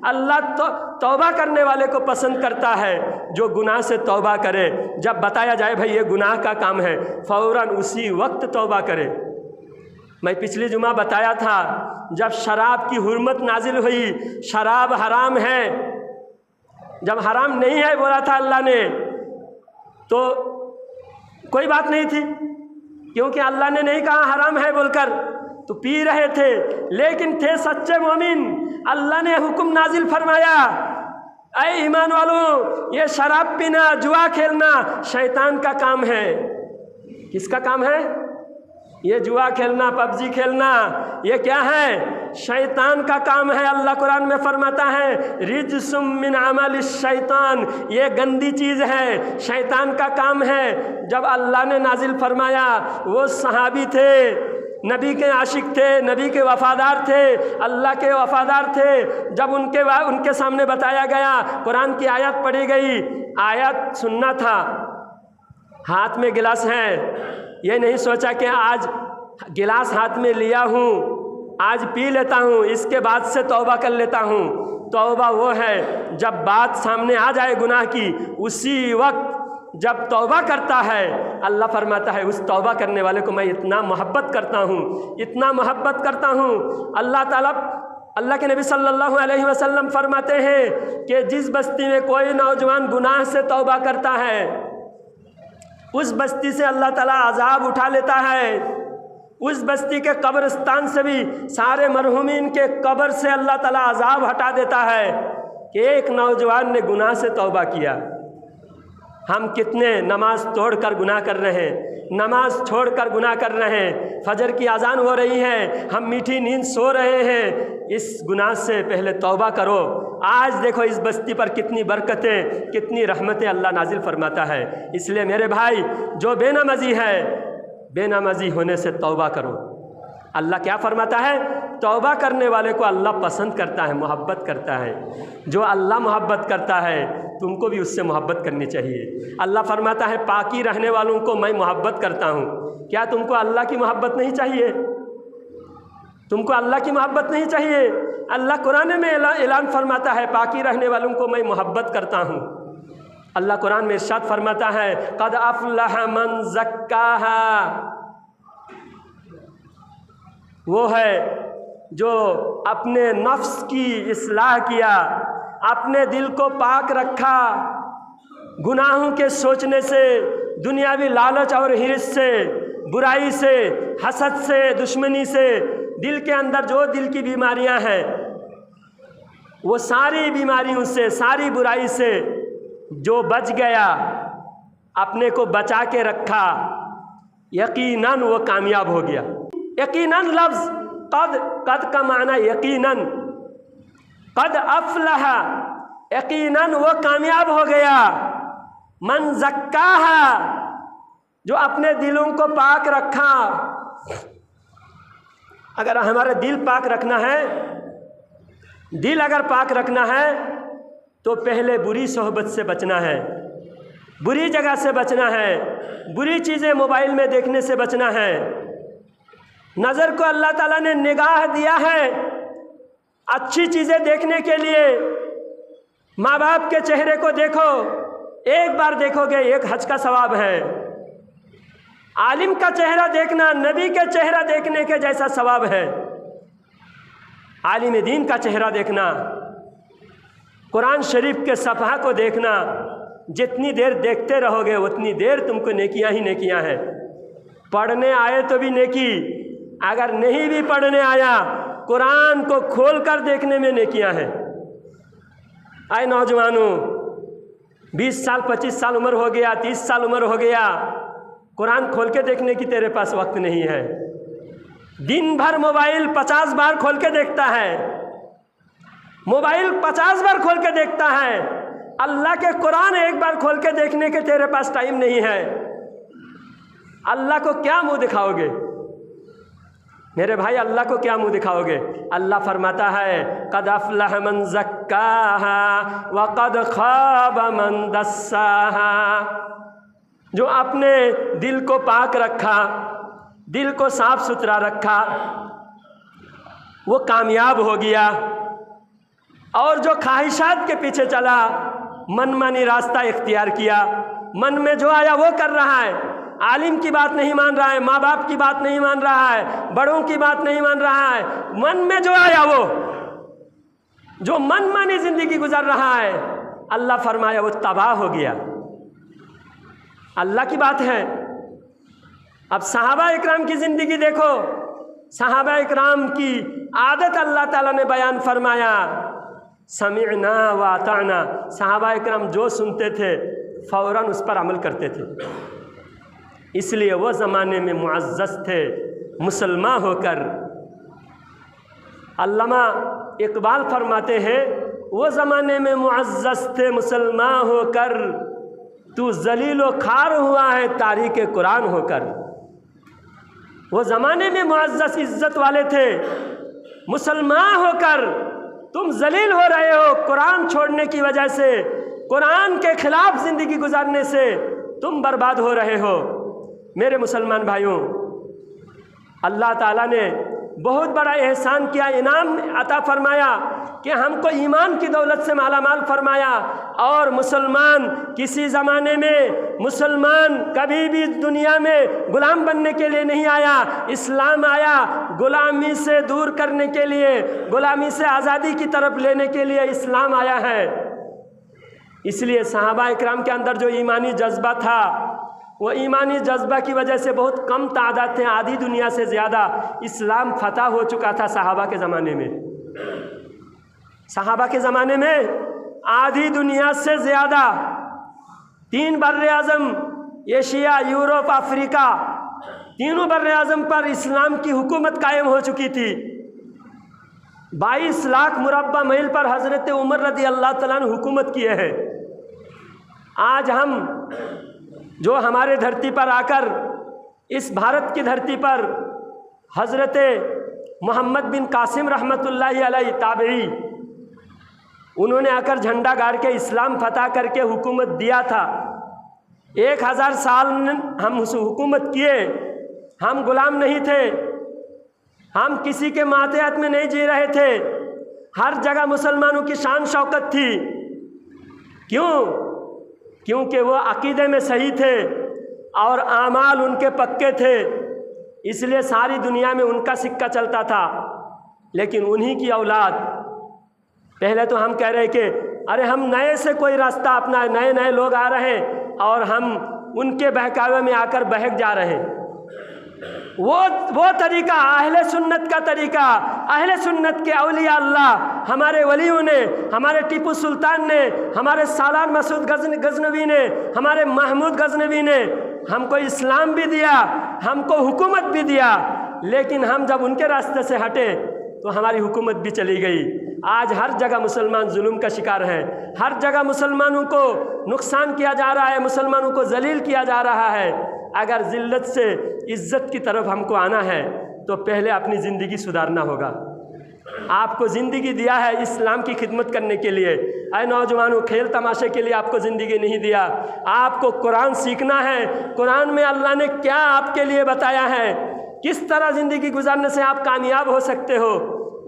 अल्लाह तो तौबा करने वाले को पसंद करता है, जो गुनाह से तौबा करे। जब बताया जाए भाई ये गुनाह का काम है, फ़ौरन उसी वक्त तौबा करे। मैं पिछली जुमा बताया था जब शराब की हुर्मत नाजिल हुई, शराब हराम है, जब हराम नहीं है बोला था अल्लाह ने तो कोई बात नहीं थी, क्योंकि अल्लाह ने नहीं कहा हराम है बोलकर, तो पी रहे थे लेकिन थे सच्चे मोमिन। अल्लाह ने हुक्म नाजिल फरमाया ऐ ईमान वालों, ये शराब पीना, जुआ खेलना शैतान का काम है। किसका काम है? ये जुआ खेलना, पबजी खेलना, ये क्या है? शैतान का काम है। अल्लाह कुरान में फरमाता है रिज्सुम मिन अमलिश शैतान, ये गंदी चीज़ है, शैतान का काम है। जब अल्लाह ने नाजिल फरमाया, वो सहाबी थे, नबी के आशिक थे, नबी के वफ़ादार थे, अल्लाह के वफ़ादार थे। जब उनके सामने बताया गया, कुरान की आयत पढ़ी गई, आयत सुनना था, हाथ में गिलास है, ये नहीं सोचा कि आज गिलास हाथ में लिया हूँ, आज पी लेता हूँ, इसके बाद से तौबा कर लेता हूँ। तौबा वो है जब बात सामने आ जाए गुनाह की, उसी वक्त जब तौबा करता है, अल्लाह फरमाता है उस तौबा करने वाले को मैं इतना मोहब्बत करता हूँ, इतना मोहब्बत करता हूँ। अल्लाह ताला, अल्लाह के नबी सल्लल्लाहु अलैहि वसल्लम फरमाते हैं कि जिस बस्ती में कोई नौजवान गुनाह से तौबा करता है, उस बस्ती से अल्लाह ताला अजाब उठा लेता है। उस बस्ती के कब्रिस्तान से भी, सारे मरहुमीन के कब्र से अल्लाह ताला अजाब हटा देता है कि एक नौजवान ने गुनाह से तौबा किया। हम कितने नमाज तोड़कर गुनाह कर रहे हैं, नमाज छोड़कर गुनाह कर रहे हैं, फजर की अजान हो रही है, हम मीठी नींद सो रहे हैं। इस गुनाह से पहले तौबा करो। आज देखो इस बस्ती पर कितनी बरकतें, कितनी रहमतें अल्लाह नाजिल फरमाता है। इसलिए मेरे भाई, जो बेनमाजी है, बेनमाजी होने से तौबा करो। अल्लाह क्या फरमाता है? तौबा करने वाले को अल्लाह पसंद करता है, मोहब्बत करता है। जो अल्लाह मोहब्बत करता है, तुमको भी उससे मोहब्बत करनी चाहिए। अल्लाह फरमाता है पाकी रहने वालों को मैं मोहब्बत करता हूँ। क्या तुमको अल्लाह की मोहब्बत नहीं चाहिए? तुमको अल्लाह की मोहब्बत नहीं चाहिए? अल्लाह कुरान में ऐलान फरमाता है पाकी रहने वालों को मैं मोहब्बत करता हूँ। अल्लाह कुरान में इरशाद फरमाता है क़द अफ़लह मन ज़क्काहा, वो है जो अपने नफ्स की इस्लाह किया, अपने दिल को पाक रखा गुनाहों के सोचने से, दुनियावी लालच और हिर्स से, बुराई से, हसद से, दुश्मनी से। दिल के अंदर जो दिल की बीमारियां हैं, वो सारी बीमारियों से, सारी बुराई से जो बच गया, अपने को बचा के रखा, यकीनन वो कामयाब हो गया। यकीनन लफ्ज़ कद का माना यकीनन, कद अफ़लह, यकीनन वो कामयाब हो गया। मन ज़क्काहा, जो अपने दिलों को पाक रखा। अगर हमारा दिल पाक रखना है, दिल अगर पाक रखना है तो पहले बुरी सोहबत से बचना है, बुरी जगह से बचना है, बुरी चीज़ें मोबाइल में देखने से बचना है। नज़र को अल्लाह ताला ने निगाह दिया है अच्छी चीज़ें देखने के लिए। माँ बाप के चेहरे को देखो, एक बार देखोगे एक हज का सवाब है। आलिम का चेहरा देखना नबी के चेहरा देखने के जैसा सवाब है। आलिम दीन का चेहरा देखना, कुरान शरीफ के सफ़हा को देखना, जितनी देर देखते रहोगे उतनी देर तुमको नेकियां ही नेकियां हैं। पढ़ने आए तो भी नेकी, अगर नहीं भी पढ़ने आया कुरान को खोल कर देखने में नेकियां हैं। आए नौजवानों, 20 साल 25 साल उम्र हो गया, 30 साल उम्र हो गया, कुरान खोल के देखने की तेरे पास वक्त नहीं है। दिन भर मोबाइल 50 बार खोल के देखता है, मोबाइल 50 बार खोल के देखता है। अल्लाह के कुरान एक बार खोल के देखने के तेरे पास टाइम नहीं है। अल्लाह को क्या मुंह दिखाओगे मेरे भाई? अल्लाह को क्या मुंह दिखाओगे? अल्लाह फरमाता है क़द अफ़लह मन ज़क्काहा व क़द ख़ाब मन दस्साहा। जो अपने दिल को पाक रखा, दिल को साफ सुथरा रखा, वो कामयाब हो गया। और जो ख्वाहिशात के पीछे चला, मनमानी रास्ता इख्तियार किया, मन में जो आया वो कर रहा है, आलिम की बात नहीं मान रहा है, माँ बाप की बात नहीं मान रहा है, बड़ों की बात नहीं मान रहा है, मन में जो आया वो, जो मनमानी ज़िंदगी गुजर रहा है, अल्लाह फरमाया वो तबाह हो गया। अल्लाह की बात है। अब सहाबा इकराम की ज़िंदगी देखो, सहाबा इकराम की आदत अल्लाह ताला ने बयान फरमाया, समिअना व अताना। सहाबा इकराम जो सुनते थे फ़ौरन उस पर अमल करते थे, इसलिए वो ज़माने में मुअज़्ज़ज़ थे मुसलमान होकर। अल्लामा इकबाल फरमाते हैं वो ज़माने में मुअज़्ज़ज़ थे मुसलमान होकर, तू ज़लील व खार हुआ है तारीक़ कुरान होकर। वो ज़माने में मुअज़्ज़ज़ इज़्ज़त वाले थे, मुसलमान होकर तुम ज़लील हो रहे हो कुरान छोड़ने की वजह से, कुरान के ख़िलाफ़ ज़िंदगी गुजारने से तुम बर्बाद हो रहे हो। मेरे मुसलमान भाइयों, अल्लाह ताला ने बहुत बड़ा एहसान किया, इनाम अता फरमाया कि हमको ईमान की दौलत से मालामाल फरमाया। और मुसलमान किसी ज़माने में, मुसलमान कभी भी दुनिया में ग़ुलाम बनने के लिए नहीं आया। इस्लाम आया ग़ुलामी से दूर करने के लिए, ग़ुलामी से आज़ादी की तरफ लेने के लिए इस्लाम आया है। इसलिए सहाबा इकराम के अंदर जो ईमानी जज्बा था, वो ईमानी जज्बा की वजह से बहुत कम तादाद थे, आधी दुनिया से ज़्यादा इस्लाम फतह हो चुका था सहाबा के ज़माने में। सहाबा के ज़माने में आधी दुनिया से ज़्यादा 3 बर्र-ए-आज़म, एशिया, यूरोप, अफ्रीका, तीनों बर्र-ए-आज़म पर इस्लाम की हुकूमत कायम हो चुकी थी। 22 लाख मुरब्बा मील पर हज़रत उमर रज़ी अल्लाह तआला अन्हु हुकूमत किए हैं। आज हम जो हमारे धरती पर आकर, इस भारत की धरती पर हज़रत मोहम्मद बिन कासिम रहमतुल्लाहि अलैहि ताबई, उन्होंने आकर झंडा गाड़ के इस्लाम फतह करके हुकूमत दिया था। 1000 साल हम उस हुकूमत किए, हम गुलाम नहीं थे, हम किसी के मातहत में नहीं जी रहे थे, हर जगह मुसलमानों की शान शौकत थी। क्यों? क्योंकि वो अकीदे में सही थे और आमाल उनके पक्के थे, इसलिए सारी दुनिया में उनका सिक्का चलता था। लेकिन उन्हीं की औलाद, पहले तो हम कह रहे कि अरे हम नए से कोई रास्ता अपना, नए नए लोग आ रहे हैं और हम उनके बहकावे में आकर बहक जा रहे हैं। वो तरीका अहले सुन्नत का तरीका, अहले सुन्नत के औलिया अल्लाह, हमारे वलियों ने, हमारे टीपू सुल्तान ने, हमारे सालार मसूद गजनवी ने, हमारे महमूद गजनवी ने हमको इस्लाम भी दिया, हमको हुकूमत भी दिया। लेकिन हम जब उनके रास्ते से हटे तो हमारी हुकूमत भी चली गई। आज हर जगह मुसलमान जुल्म का शिकार हैं, हर जगह मुसलमानों को नुकसान किया जा रहा है, मुसलमानों को जलील किया जा रहा है। अगर ज़िल्लत से इज़्ज़त की तरफ हमको आना है तो पहले अपनी ज़िंदगी सुधारना होगा। आपको ज़िंदगी दिया है इस्लाम की खिदमत करने के लिए। ऐ नौजवानों, खेल तमाशे के लिए आपको ज़िंदगी नहीं दिया, आपको कुरान सीखना है। कुरान में अल्लाह ने क्या आपके लिए बताया है, किस तरह ज़िंदगी गुजारने से आप कामयाब हो सकते हो,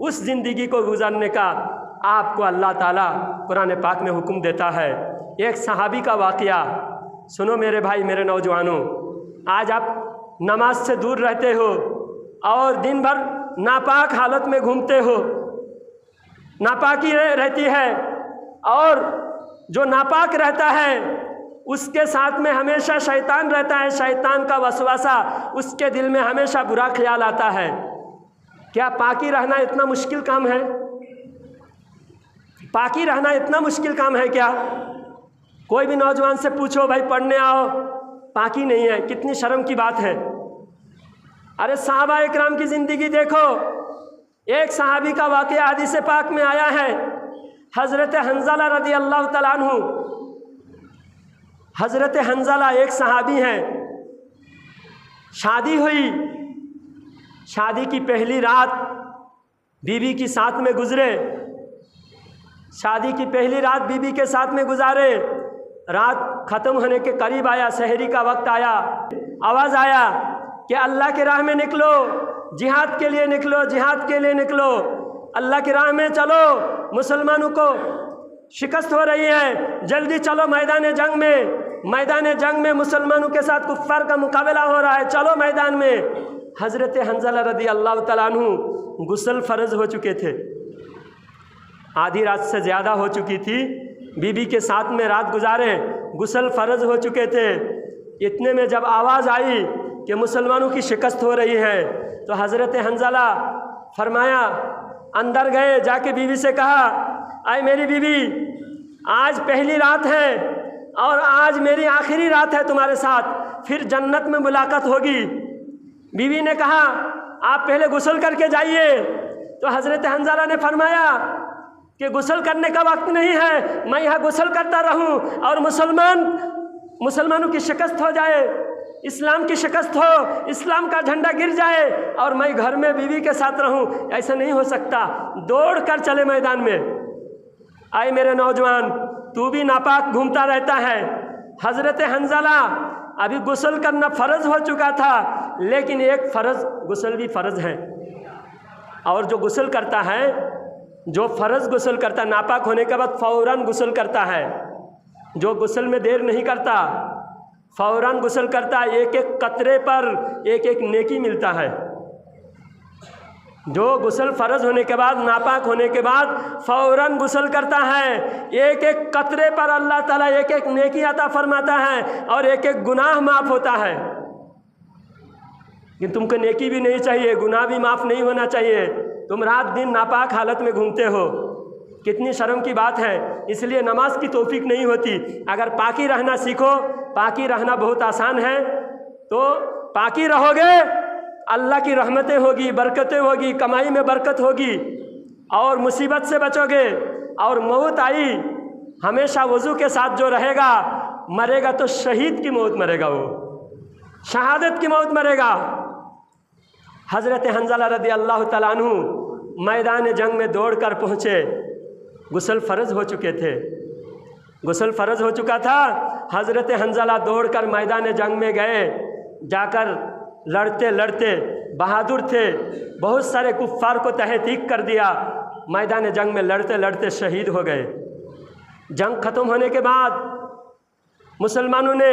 उस ज़िंदगी को गुजारने का आपको अल्लाह ताला कुरान पाक में हुक्म देता है। एक सहाबी का वाक़या सुनो मेरे भाई, मेरे नौजवानों। आज आप नमाज से दूर रहते हो और दिन भर नापाक हालत में घूमते हो, नापाकी रहती है, और जो नापाक रहता है उसके साथ में हमेशा शैतान रहता है। शैतान का वसवासा, उसके दिल में हमेशा बुरा ख्याल आता है। क्या पाकी रहना इतना मुश्किल काम है? पाकी रहना इतना मुश्किल काम है क्या? कोई भी नौजवान से पूछो भाई पढ़ने आओ, पाकी नहीं है, कितनी शर्म की बात है। अरे सहाबा इकराम की ज़िंदगी देखो। एक सहाबी का वाक़या हदीस पाक में आया है, हज़रत हंज़ला रज़ी अल्लाह तआला अन्हु। हज़रत हंज़ला एक सहाबी हैं। शादी हुई, शादी की पहली रात बीवी के साथ में गुजरे, शादी की पहली रात बीवी के साथ में गुजारे। रात ख़त्म होने के करीब आया, सहरी का वक्त आया, आवाज़ आया कि अल्लाह की राह में निकलो, जिहाद के लिए निकलो, जिहाद के लिए निकलो, अल्लाह की राह में चलो, मुसलमानों को शिकस्त हो रही है, जल्दी चलो मैदान जंग में। मैदान जंग में मुसलमानों के साथ कुफ्फार का मुकाबला हो रहा है, चलो मैदान में। हज़रत हंज़ला रज़ी अल्लाह तआला अन्हु गुस्ल फ़र्ज़ हो चुके थे, आधी रात से ज़्यादा हो चुकी थी, बीबी के साथ में रात गुजारे, गुस्ल फ़र्ज़ हो चुके थे। इतने में जब आवाज़ आई कि मुसलमानों की शिकस्त हो रही है, तो हज़रत हंज़ला फरमाया, अंदर गए, जाके बीवी से कहा, आए मेरी बीवी, आज पहली रात है और आज मेरी आखिरी रात है तुम्हारे साथ, फिर जन्नत में मुलाकात होगी। बीवी ने कहा, आप पहले गुस्ल करके जाइए। तो हज़रत हंज़ला ने फरमाया कि गुस्ल करने का वक्त नहीं है, मैं यहाँ गुस्ल करता रहूँ और मुसलमानों की शिकस्त हो जाए, इस्लाम की शिकस्त हो, इस्लाम का झंडा गिर जाए और मैं घर में बीवी के साथ रहूं, ऐसा नहीं हो सकता। दौड़ कर चले मैदान में। आए मेरे नौजवान, तू भी नापाक घूमता रहता है। हज़रत हंज़ला अभी गुस्ल करना फ़र्ज़ हो चुका था, लेकिन एक फ़र्ज़, गुस्ल भी फ़र्ज़ है, और जो गुस्ल करता है, जो फ़र्ज़ गुस्ल करता है, नापाक होने के बाद फ़ौरन गुस्ल करता है, जो गुस्ल में देर नहीं करता, फ़ौरन गुस्ल करता है, एक एक कतरे पर एक एक नेकी मिलता है। जो गुस्ल फ़र्ज़ होने के बाद, नापाक होने के बाद फ़ौरन गुस्ल करता है, एक एक कतरे पर अल्लाह ताला एक एक नेकी अता फरमाता है और एक एक गुनाह माफ़ होता है। कि तुमको नेकी भी नहीं चाहिए, गुनाह भी माफ़ नहीं होना चाहिए, तुम रात दिन नापाक हालत में घूमते हो, कितनी शर्म की बात है। इसलिए नमाज की तौफीक नहीं होती। अगर पाकी रहना सीखो, पाकी रहना बहुत आसान है, तो पाकी रहोगे, अल्लाह की रहमतें होगी, बरकतें होगी, कमाई में बरकत होगी और मुसीबत से बचोगे। और मौत आई, हमेशा वज़ू के साथ जो रहेगा, मरेगा तो शहीद की मौत मरेगा, वो शहादत की मौत मरेगा। हज़रत हंज़ला रज़ी अल्लाह तआला अन्हु मैदान जंग में दौड़ कर पहुँचे। गुस्ल फ़र्ज़ हो चुके थे, गुस्ल फ़र्ज़ हो चुका था। हज़रत हंज़ला दौड़ कर मैदान जंग में गए, जाकर लड़ते लड़ते, बहादुर थे, बहुत सारे कुफ्फार को तहतीक कर दिया। मैदान जंग में लड़ते लड़ते शहीद हो गए। जंग ख़त्म होने के बाद मुसलमानों ने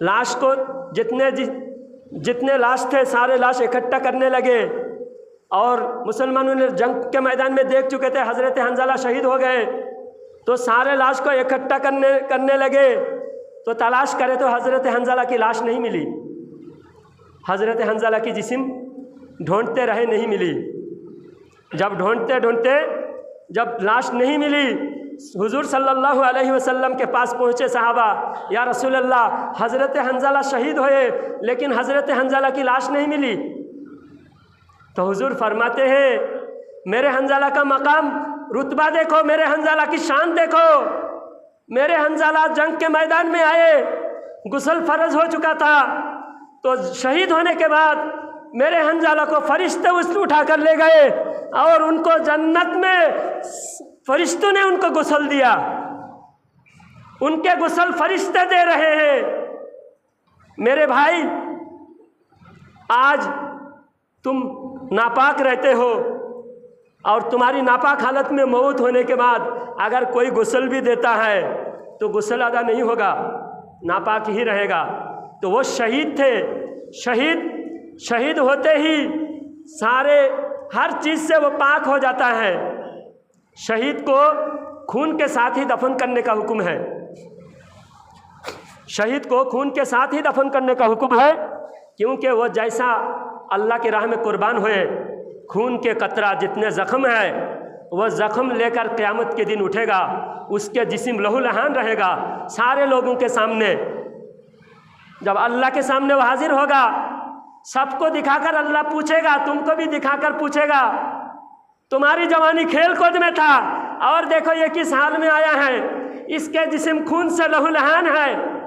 लाश को, जितने लाश थे सारे लाश इकट्ठा करने लगे, और मुसलमानों ने जंग के मैदान में देख चुके थे हज़रत हंज़ला शहीद हो गए, तो सारे लाश को इकट्ठा करने लगे। तो तलाश करे तो हज़रत हंज़ला की लाश नहीं मिली। हज़रत हंज़ला की जिस्म ढूंढते रहे, नहीं मिली। जब ढूंढते ढूंढते जब लाश नहीं मिली, हुजूर सल्लल्लाहु अलैहि वसल्लम के पास पहुँचे सहाबा, या रसूल अल्लाह, हज़रत हंज़ला शहीद हुए लेकिन हज़रत हंज़ला की लाश नहीं मिली। तो हुजूर फरमाते हैं, मेरे हंज़ला का मकाम रुतबा देखो, मेरे हंज़ला की शान देखो। मेरे हंज़ला जंग के मैदान में आए, गुस्ल फ़र्ज़ हो चुका था, तो शहीद होने के बाद मेरे हंज़ला को फरिश्ते उठा कर ले गए और उनको जन्नत में फरिश्तों ने उनको गुस्ल दिया। उनके गुस्ल फरिश्ते दे रहे हैं। मेरे भाई, आज तुम नापाक रहते हो और तुम्हारी नापाक हालत में मौत होने के बाद अगर कोई गुस्ल भी देता है तो गुस्ल अदा नहीं होगा, नापाक ही रहेगा। तो वो शहीद थे। शहीद होते ही सारे हर चीज़ से वो पाक हो जाता है। शहीद को खून के साथ ही दफन करने का हुक्म है। शहीद को खून के साथ ही दफन करने का हुक्म है, क्योंकि वो जैसा अल्लाह की राह में कुर्बान हुए, खून के कतरा जितने ज़ख्म है वह ज़ख्म लेकर क़यामत के दिन उठेगा, उसके जिस्म लहूलहान रहेगा। सारे लोगों के सामने जब अल्लाह के सामने वो हाजिर होगा, सबको दिखाकर अल्लाह पूछेगा, तुमको भी दिखाकर पूछेगा, तुम्हारी जवानी खेल कूद में था और देखो ये किस हाल में आया है, इसके जिस्म खून से लहूलहान है।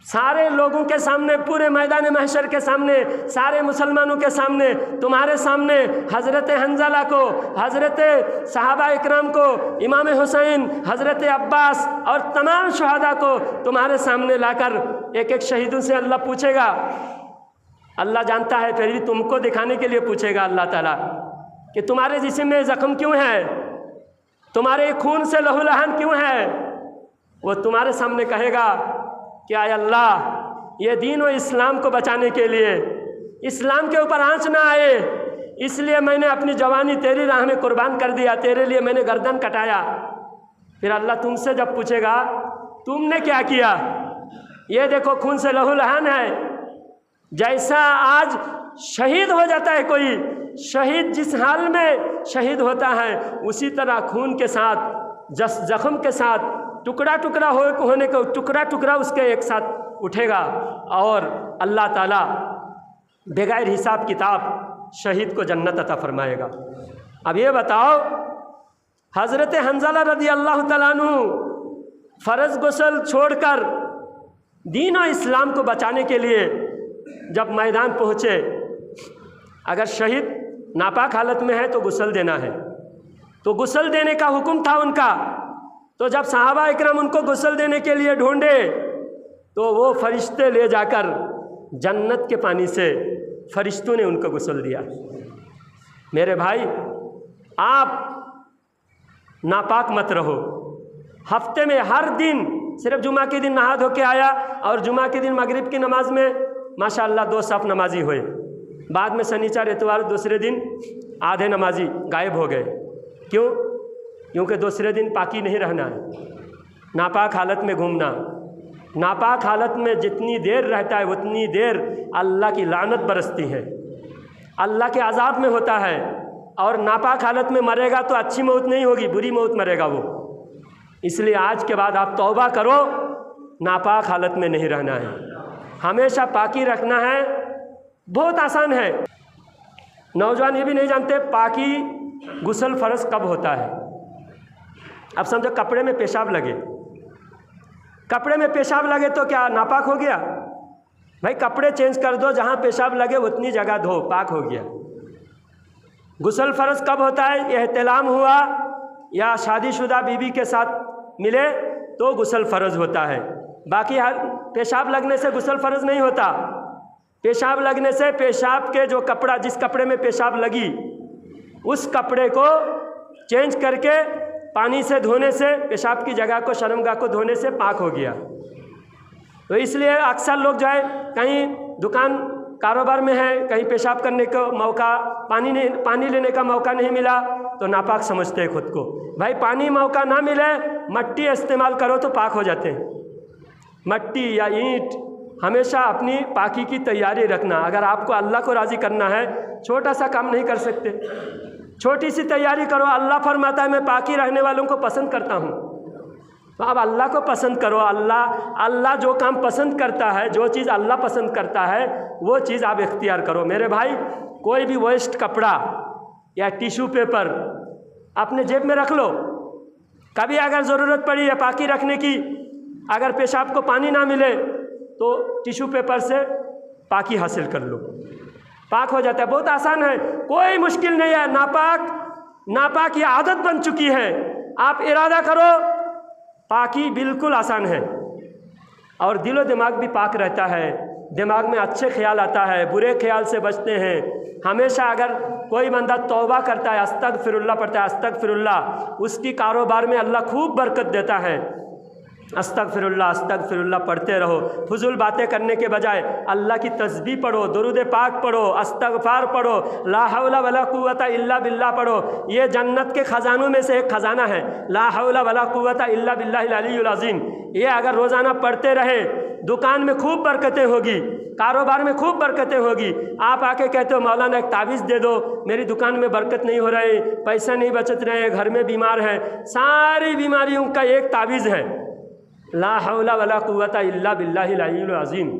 सारे लोगों के सामने, पूरे मैदान महशर के सामने, सारे मुसलमानों के सामने, तुम्हारे सामने हज़रत हंज़ला को, हज़रत सहाबा इकराम को, इमाम हुसैन, हज़रत अब्बास और तमाम शहादा को तुम्हारे सामने लाकर एक एक शहीदों से अल्लाह पूछेगा। अल्लाह जानता है, फिर भी तुमको दिखाने के लिए पूछेगा अल्लाह ताला कि तुम्हारे जिस्म में ज़ख्म क्यों है, तुम्हारे खून से लहूलहान क्यों है। वो तुम्हारे सामने कहेगा कि आय अल्लाह, ये दीन और इस्लाम को बचाने के लिए, इस्लाम के ऊपर आँच ना आए, इसलिए मैंने अपनी जवानी तेरी राह में कुर्बान कर दिया, तेरे लिए मैंने गर्दन कटाया। फिर अल्लाह तुमसे जब पूछेगा तुमने क्या किया, ये देखो खून से लहूलहान है। जैसा आज शहीद हो जाता है कोई, शहीद जिस हाल में शहीद होता है, उसी तरह खून के साथ, जख्म के साथ टुकड़ा टुकड़ा होने को टुकड़ा टुकड़ा उसके एक साथ उठेगा और अल्लाह ताला बगैर हिसाब किताब शहीद को जन्नत अता फरमाएगा। अब ये बताओ, हज़रत हंज़ला रज़ी अल्लाह ताला अन्हु फ़र्ज़ गुस्ल छोड़कर दीन और इस्लाम को बचाने के लिए जब मैदान पहुँचे, अगर शहीद नापाक हालत में है तो गुस्ल देना है, तो गुस्ल देने का हुक्म था उनका। तो जब सहाबा इकराम उनको गुस्ल देने के लिए ढूंढे तो वो फरिश्ते ले जाकर जन्नत के पानी से फरिश्तों ने उनको गुस्ल दिया। मेरे भाई, आप नापाक मत रहो। हफ्ते में हर दिन, सिर्फ जुमा के दिन नहा धो के आया और जुमा के दिन मगरिब की नमाज में माशाअल्लाह 2 साफ नमाजी हुए, बाद में शनिचर इतवार दूसरे दिन आधे नमाजी गायब हो गए। क्यों? क्योंकि दूसरे दिन पाकी नहीं रहना है, नापाक हालत में घूमना। नापाक हालत में जितनी देर रहता है उतनी देर अल्लाह की लानत बरसती है, अल्लाह के अजाब में होता है। और नापाक हालत में मरेगा तो अच्छी मौत नहीं होगी, बुरी मौत मरेगा वो। इसलिए आज के बाद आप तौबा करो, नापाक हालत में नहीं रहना है, हमेशा पाकी रखना है। बहुत आसान है। नौजवान ये भी नहीं जानते पाकी गुस्ल फ़र्ज कब होता है। अब समझो कपड़े में पेशाब लगे, कपड़े में पेशाब लगे तो क्या नापाक हो गया? भाई कपड़े चेंज कर दो, जहाँ पेशाब लगे उतनी जगह धो, पाक हो गया। गुस्ल फ़र्ज कब होता है? एहतिलाम हुआ या शादीशुदा बीवी के साथ मिले तो गुस्ल फ़र्ज होता है। बाकी हर पेशाब लगने से गुस्ल फ़र्ज नहीं होता। पेशाब लगने से पेशाब के जो कपड़ा, जिस कपड़े में पेशाब लगी, उस कपड़े को चेंज करके पानी से धोने से पेशाब की जगह को, शर्मगाह को धोने से पाक हो गया। तो इसलिए अक्सर लोग जो है कहीं दुकान कारोबार में है, कहीं पेशाब करने का मौका, पानी लेने का मौका नहीं मिला तो नापाक समझते हैं खुद को। भाई पानी मौका ना मिले, मट्टी इस्तेमाल करो तो पाक हो जाते हैं। मट्टी या ईंट, हमेशा अपनी पाकी की तैयारी रखना। अगर आपको अल्लाह को राज़ी करना है, छोटा सा काम नहीं कर सकते, छोटी सी तैयारी करो। अल्लाह फरमाता है मैं पाकी रहने वालों को पसंद करता हूँ। तो आप अल्लाह को पसंद करो। अल्लाह जो काम पसंद करता है, जो चीज़ अल्लाह पसंद करता है वो चीज़ आप इख्तियार करो। मेरे भाई, कोई भी वेस्ट कपड़ा या टिश्यू पेपर अपने जेब में रख लो। कभी अगर ज़रूरत पड़ी है पाकी रखने की, अगर पेशाब को पानी ना मिले तो टिश्यू पेपर से पाकी हासिल कर लो, पाक हो जाता है। बहुत आसान है, कोई मुश्किल नहीं है। नापाक ये आदत बन चुकी है। आप इरादा करो, पाकी बिल्कुल आसान है और दिलो दिमाग भी पाक रहता है। दिमाग में अच्छे ख्याल आता है, बुरे ख्याल से बचते हैं। हमेशा अगर कोई बंदा तौबा करता है, अस्तगफिरुल्लाह पढ़ता है, अस्तगफिरुल्लाह, उसकी कारोबार में अल्लाह खूब बरकत देता है। अस्तगफिरुल्लाह अस्तगफिरुल्लाह पढ़ते रहो। फुजूल बातें करने के बजाय अल्लाह की तस्बीह पढ़ो, दुरूद पाक पढ़ो, अस्तगफार पढ़ो, ला हौला वला कुव्वता इल्ला बिल्लाह पढ़ो। ये जन्नत के ख़जानों में से एक ख़जाना है, ला हौला वला कुव्वता इल्ला बिल्लाहिल अलीयुल अज़ीम। ये अगर रोज़ाना पढ़ते रहे, दुकान में खूब बरकतें होगी, कारोबार में खूब बरकतें होगी। आप आके कहते हो मौलाना एक तावीज़ दे दो, मेरी दुकान में बरकत नहीं हो रही, पैसा नहीं बचत रहे, घर में बीमार है। सारी बीमारियों का एक तावीज़ है, ला हौला वला कुव्वता इल्ला बिल्लाहिल अलीयुल अज़ीम।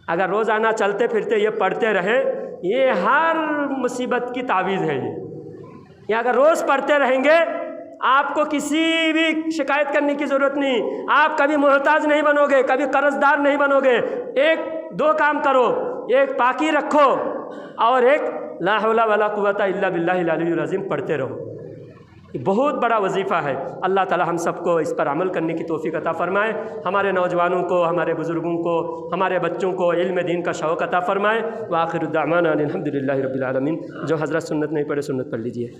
अगर रोज़ाना चलते फिरते ये पढ़ते रहे, ये हर मुसीबत की तावीज़ है। ये अगर रोज़ पढ़ते रहेंगे, आपको किसी भी शिकायत करने की ज़रूरत नहीं। आप कभी मोहताज नहीं बनोगे, कभी कर्जदार नहीं बनोगे। एक दो काम करो, एक पाकी रखो और एक ला हौला वला कुव्वता इल्ला बिल्लाहिल अलीयुल अज़ीम पढ़ते रहो। ये बहुत बड़ा वजीफ़ा है। अल्लाह ताला हम सबको इस पर अमल करने की तौफ़ीक़ अता फ़रमाए। हमारे नौजवानों को, हमारे बुज़ुर्गों को, हमारे बच्चों को इल्म दीन का शौक़ अता फ़रमाए। व आखिरु दावाना अनिल हम्दुलिल्लाहि रब्बिल आलमीन। जो हज़रत सुन्नत नहीं पढ़े, सुन्नत पढ़ लीजिए।